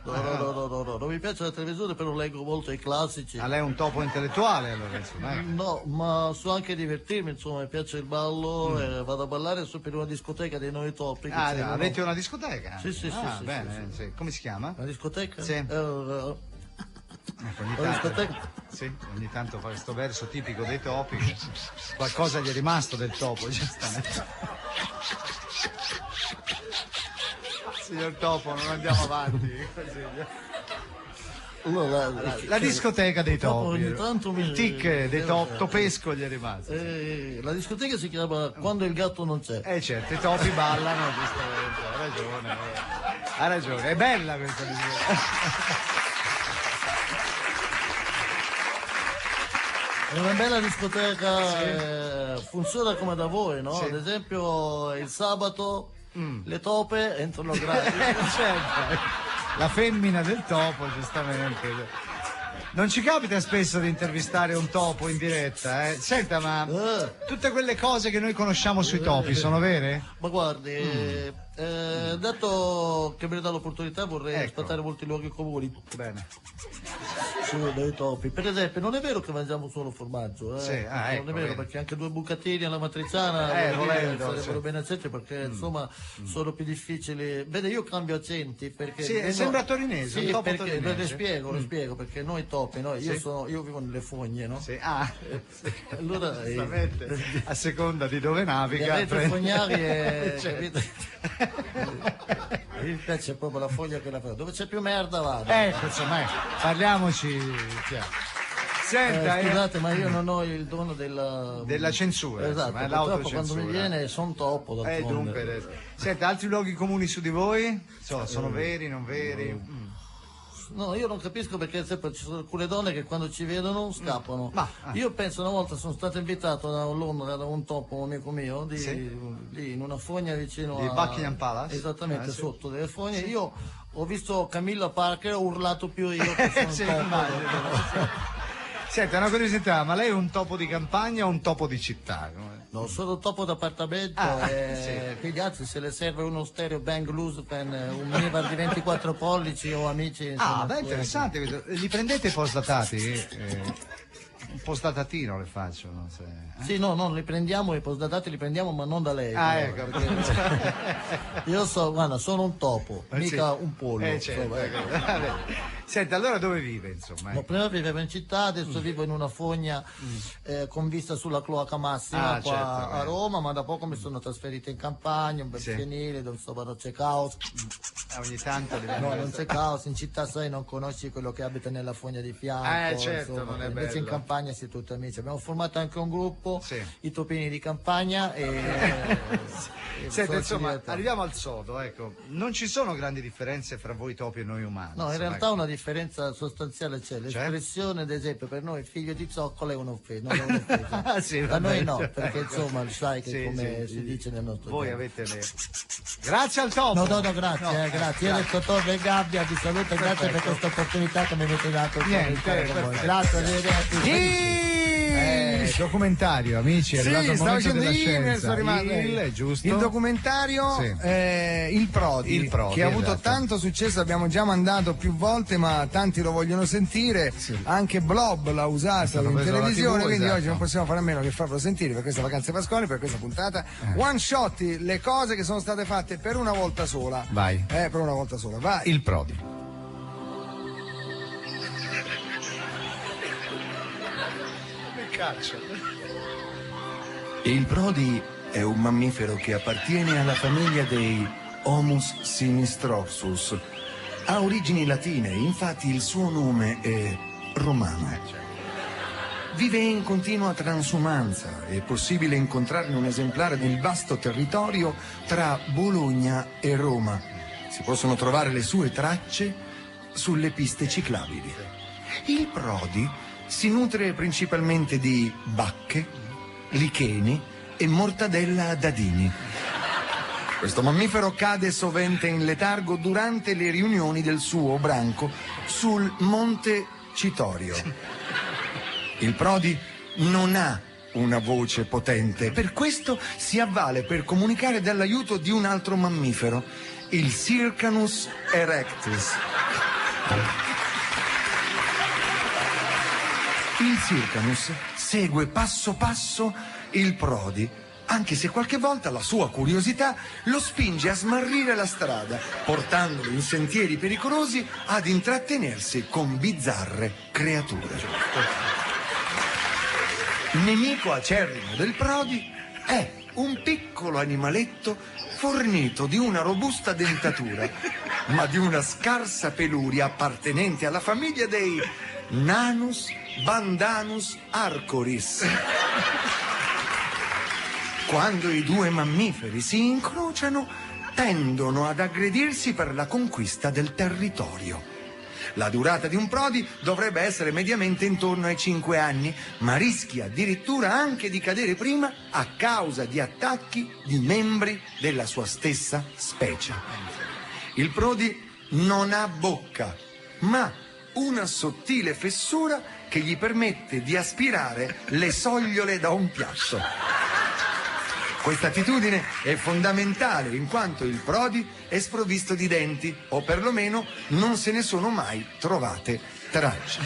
mi piace la televisione, però leggo molto i classici. Ah, lei è un topo intellettuale, allora, insomma. No, ma so anche divertirmi, insomma, mi piace il ballo, e vado a ballare per una discoteca dei Noi Topi. Avete una discoteca? Sì. Bene, sì. Come si chiama? Una discoteca? Sì. Ogni tanto fa questo verso tipico dei topi. Qualcosa gli è rimasto del topo, giustamente. Signor Topo, non andiamo avanti. La discoteca dei topi. Il tic dei topesco gli è rimasto. La discoteca si chiama Quando il gatto non c'è. Certo, i topi ballano, giustamente. Ha ragione. È bella questa discoteca. È una bella discoteca, funziona come da voi, no? Sì. Ad esempio il sabato le tope entrano gratis. Certo. La femmina del topo, giustamente. Non ci capita spesso di intervistare un topo in diretta, eh? Senta, ma tutte quelle cose che noi conosciamo sui topi sono vere? Ma guardi, dato che mi dà l'opportunità vorrei aspettare molti luoghi comuni. Bene. Dei topi. Per esempio, non è vero che mangiamo solo formaggio, non è vero, perché anche 2 bucatini alla matriciana sarebbero ben accetti, perché insomma sono più difficili. Vede, io cambio accenti perché sembra torinese, un topo perché torinese. lo spiego, perché noi topi, no? Io vivo nelle fogne, no? Allora a seconda di dove naviga. Le fognari mi piace proprio la foglia che la fa. Dove c'è più merda vado. Insomma, parliamoci chiaro. Senta, scusate, ma io non ho il dono della censura. Esatto, è purtroppo quando mi viene sono topo. Senta, altri luoghi comuni su di voi? Sono veri, non veri? No, io non capisco perché sempre ci sono alcune donne che quando ci vedono scappano. Io penso, una volta sono stato invitato da Londra da un topo, un amico mio, lì in una fogna vicino di Buckingham Palace. Esattamente, sotto delle fogne. Io ho visto Camilla Parker, ho urlato più io che sono un topo. Senta, una curiosità, ma lei è un topo di campagna o un topo di città? No, sono topo d'appartamento quindi anzi se le serve uno stereo Bang Olufsen, un minibar di 24 pollici o amici. Insomma, interessante, li prendete postdatati? un postatatino le faccio, no? Sì, no, li prendiamo, i postdatati li prendiamo, ma non da lei. Ecco. Io sono un topo, mica un pollo. Certo. Senta, allora dove vive, insomma? No, prima vivevo in città, adesso vivo in una fogna con vista sulla Cloaca Massima a Roma, ma da poco mi sono trasferito in campagna, un bel fienile dove non c'è caos. Ogni tanto no, non c'è caos, in città sai, non conosci quello che abita nella fogna di fianco. Certo, insomma, non è invece bello. in campagna si è tutti amici. Abbiamo formato anche un gruppo, i topini di campagna e senta, insomma, arriviamo al sodo, ecco. Non ci sono grandi differenze fra voi topi e noi umani. No, in realtà una differenza sostanziale c'è. L'espressione, ad esempio, per noi figlio di zoccolo è un'offesa. Da noi no, perché insomma sai che come si dice nel nostro voi tempo. avete le... Grazie al topo. No, grazie. Io del Totò e Gabbia vi saluto e grazie per questa opportunità che mi avete dato. Grazie, arrivederci. Documentario, amici, è arrivato il momento della scienza. Il documentario Il Prodi, che ha avuto tanto successo, abbiamo già mandato più volte, ma tanti lo vogliono sentire. Anche Blob l'ha usato in televisione, quindi oggi non possiamo fare a meno che farlo sentire per questa vacanze pasquali, per questa puntata. One shot, le cose che sono state fatte per una volta sola. Vai. Per una volta sola, vai. Il Prodi. Il Prodi è un mammifero che appartiene alla famiglia dei Homus sinistrorsus. Ha origini latine, infatti il suo nome è romano. Vive in continua transumanza, è possibile incontrarne un esemplare nel vasto territorio tra Bologna e Roma. Si possono trovare le sue tracce sulle piste ciclabili. Il Prodi si nutre principalmente di bacche, licheni e mortadella a dadini. Questo mammifero cade sovente in letargo durante le riunioni del suo branco sul Monte Citorio. Il Prodi non ha una voce potente, per questo si avvale per comunicare dall'aiuto di un altro mammifero, il Circanus erectus. Il Circanus segue passo passo il Prodi, anche se qualche volta la sua curiosità lo spinge a smarrire la strada, portandolo in sentieri pericolosi ad intrattenersi con bizzarre creature. Nemico acerrimo del Prodi è un piccolo animaletto fornito di una robusta dentatura, ma di una scarsa peluria appartenente alla famiglia dei Nanus Bandanus arcoris. Quando i due mammiferi si incrociano, tendono ad aggredirsi per la conquista del territorio. La durata di un Prodi dovrebbe essere mediamente intorno ai 5 anni, ma rischia addirittura anche di cadere prima a causa di attacchi di membri della sua stessa specie. Il Prodi non ha bocca, ma una sottile fessura che gli permette di aspirare le sogliole da un piatto. Questa attitudine è fondamentale in quanto il Prodi è sprovvisto di denti, o perlomeno non se ne sono mai trovate tracce.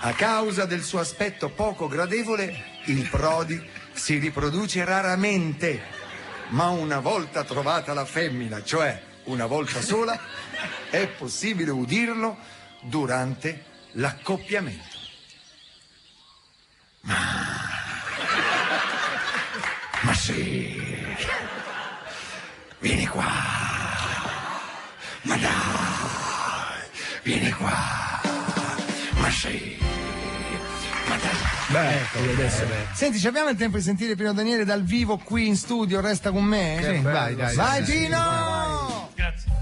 A causa del suo aspetto poco gradevole, il Prodi si riproduce raramente, ma una volta trovata la femmina, cioè una volta sola, è possibile udirlo durante l'accoppiamento. Ma sì, vieni qua, ma dai, vieni qua, ma sì, ma dai. Adesso. Senti, ci abbiamo il tempo di sentire Pino Daniele dal vivo qui in studio, resta con me? Sì, vai, dai. Vai Pino! Vai. Grazie.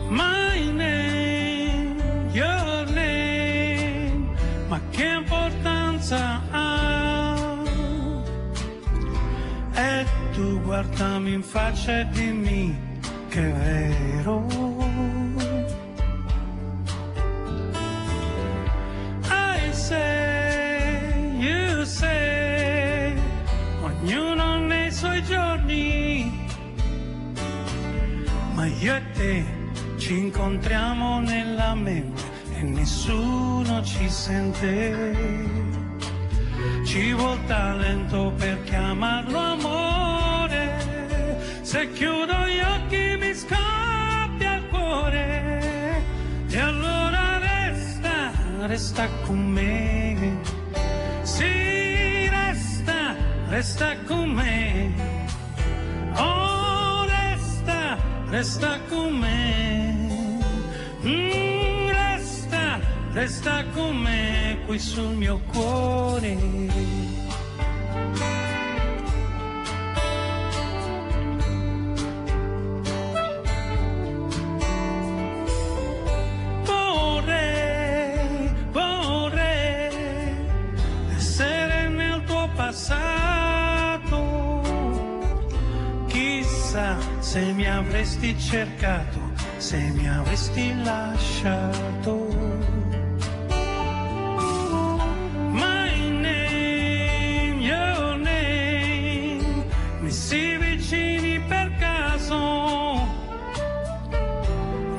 My name, your name, ma che importanza ha? E tu guardami in faccia e dimmi che è vero. I say, you say, ognuno nei suoi giorni ma io e te ci incontriamo nella mente e nessuno ci sente. Ci vuol talento per chiamarlo amore, se chiudo gli occhi mi scoppia il cuore, e allora resta con me, sì resta con me, oh resta con me, resta con me qui sul mio cuore. Vorrei essere nel tuo passato, chissà se mi avresti cercato, se mi avresti lasciato. Messi vicini per caso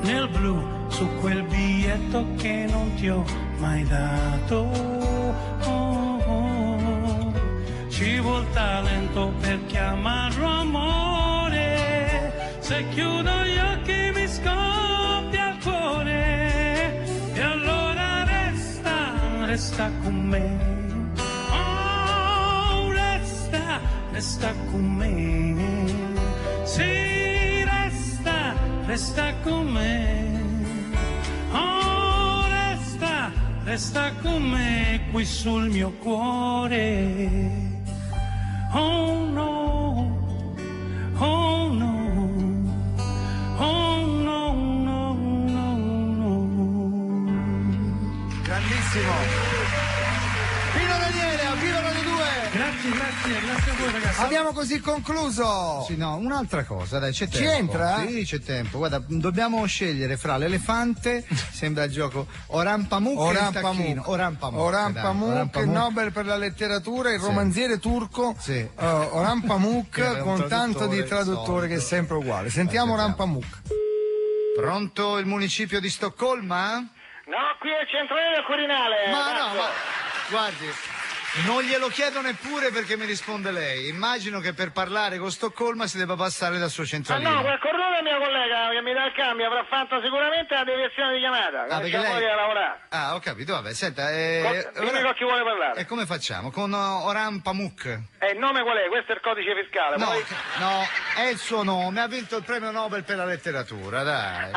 nel blu su quel biglietto che non ti ho mai dato. Ci vuol talento per chiamarlo amore, se chiudo gli occhi mi scoppia il cuore, e allora resta con me. Resta con me, sì resta con me, oh resta con me qui sul mio cuore, oh no, oh no, oh no, no, no, no. Grandissimo! Grazie a voi ragazzi. Abbiamo così concluso. Sì, no, un'altra cosa, dai, c'è tempo. Ci entra? Sì, c'è tempo. Guarda, dobbiamo scegliere fra l'elefante, sembra il gioco, o Rampamuk e il tacchino. O Rampamuk, Nobel per la letteratura, il romanziere turco. Sì. Orhan Pamuk con tanto di traduttore che è sempre uguale. Sentiamo Orhan Pamuk. Pronto il municipio di Stoccolma? No, qui è il centrale del Quirinale. Ma guardi, non glielo chiedo neppure perché mi risponde lei. Immagino che per parlare con Stoccolma si debba passare dal suo centralino. No, quel cornuto è mio collega che mi dà il cambio, avrà fatto sicuramente la deviazione di chiamata. Perché lei... a lavorare. Ho capito, vabbè, senta. Dimmi con chi vuole parlare. E come facciamo? Con Orhan Pamuk? Il nome qual è? Questo è il codice fiscale. No, è il suo nome, ha vinto il premio Nobel per la letteratura, dai.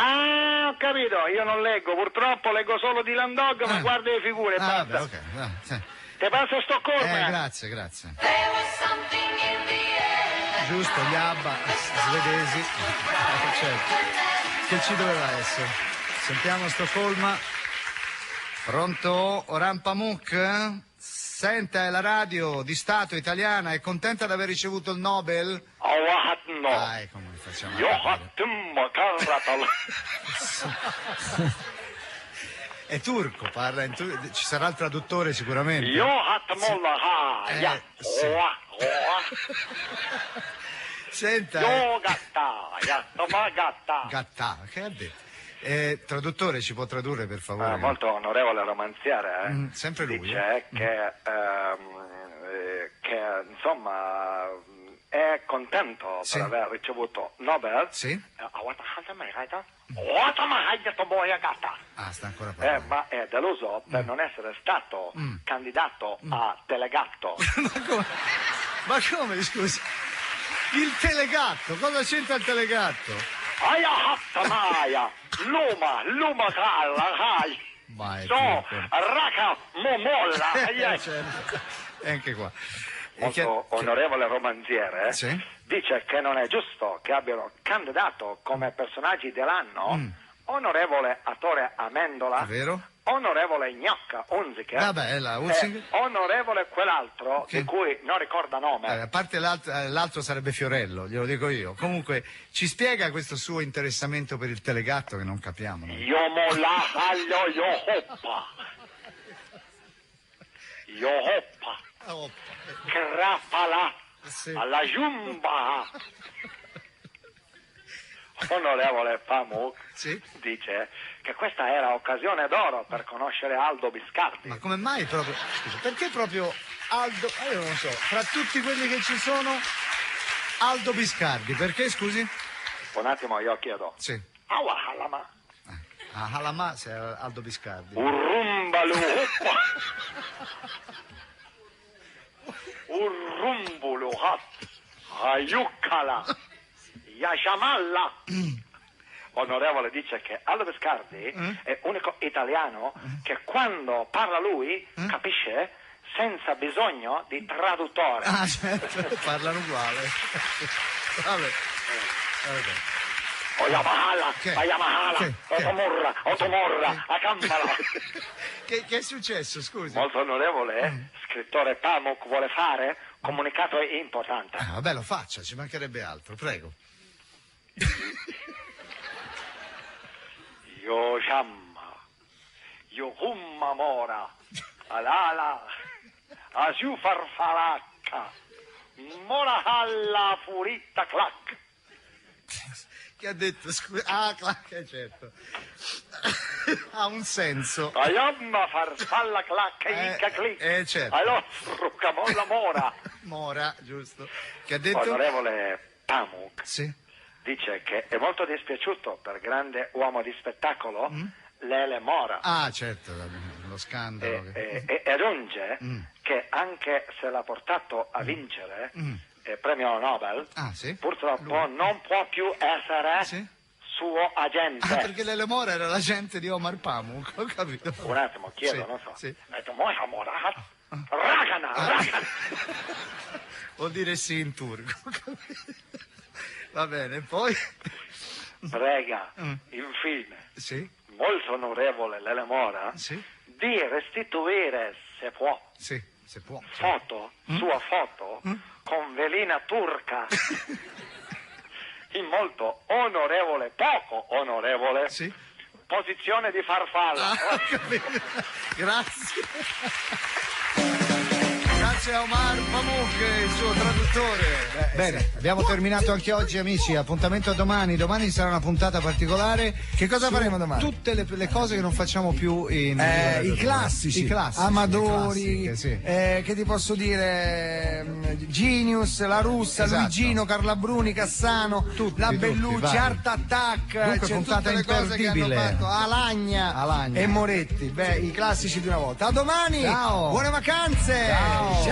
Ho capito, io non leggo, purtroppo leggo solo di Landog, ma guardo le figure e basta. Vabbè, ok, sì. Te passo Stoccolma. Grazie. Giusto, gli ABBA, svedesi. Certo. Che ci doveva essere? Sentiamo Stoccolma. Pronto? Orhan Pamuk? Senta, è la radio di Stato italiana, è contenta di aver ricevuto il Nobel? Dai, come facciamo? È turco, parla in turco, ci sarà il traduttore sicuramente. Senta. Gatta, che ha detto? Traduttore, ci può tradurre per favore? Molto onorevole romanziere. Sempre lui. Dice che insomma è contento per aver ricevuto Nobel. Sì. Sta ancora parlando. Ma è deluso per non essere stato candidato a delegato. Ma come, scusi? Il telegatto, cosa c'entra il telegatto? Luma raca momolla. E anche qua. Molto onorevole romanziere dice che non è giusto che abbiano candidato come personaggi dell'anno onorevole attore Amendola, vero? Onorevole Gnocca Hunziker, onorevole quell'altro di cui non ricorda nome. A parte l'altro sarebbe Fiorello, glielo dico io. Comunque ci spiega questo suo interessamento per il telegatto che non capiamo. No? Io hoppa. Crapala alla giumba. Onorevole Pamuk dice che questa era occasione d'oro per conoscere Aldo Biscardi. Ma come mai proprio? Scusa, perché proprio Aldo? Io non so, fra tutti quelli che ci sono, Aldo Biscardi, perché scusi? Un attimo, io chiedo. Sì. Awa halama. Ah, Halama se Aldo Biscardi. Urrumbalu. Urrumbulu hat. Ayukkala. Yashamalla. Onorevole dice che Aldo Biscardi è l'unico italiano che quando parla lui capisce senza bisogno di traduttore. Ah, certo, parlano uguale. Vabbè. Oyamahala, Ayamahala, Otomorra, Akambala. Che è successo, scusi? Molto onorevole, scrittore Pamuk vuole fare comunicato importante. Vabbè, lo faccia, ci mancherebbe altro, prego. Io shamma, io humma mora, alala, asiu farfalacca, mora alla furitta clac. Che ha detto, scusa? Ah, clac, certo. Ha un senso. Ayamma farfalla clac, inca clic. Certo. Allora, ruccamolla mora. Mora, giusto. Che ha detto? Onorevole Pamuk. Sì. Dice che è molto dispiaciuto per grande uomo di spettacolo Lele Mora. Ah, certo, lo scandalo. E aggiunge che anche se l'ha portato a vincere il premio Nobel, purtroppo non può più essere suo agente. Ah, perché Lele Mora era l'agente di Omar Pamuk, ho capito. Un attimo, chiedo, non so. Sì. Ragana. Vuol dire sì in turco. Va bene, poi? Prega, infine, molto onorevole Lele Mora, di restituire, se può, foto, sua foto, con velina turca, in molto onorevole, poco onorevole, posizione di farfalla. Ah, grazie. Grazie a Omar Pamuk, il suo traduttore. Bene, abbiamo terminato anche oggi, amici. Appuntamento a domani. Domani sarà una puntata particolare. Che cosa faremo domani? Tutte le cose che non facciamo più in i classici. Amadori, classiche, che ti posso dire? Genius, La Russa, Luigino, Carla Bruni, Cassano, La Bellucci, Art Attack. Dunque, puntata tutte le cose che hanno fatto. Alagna e Moretti. I classici di una volta. A domani. Ciao. Buone vacanze. Ciao.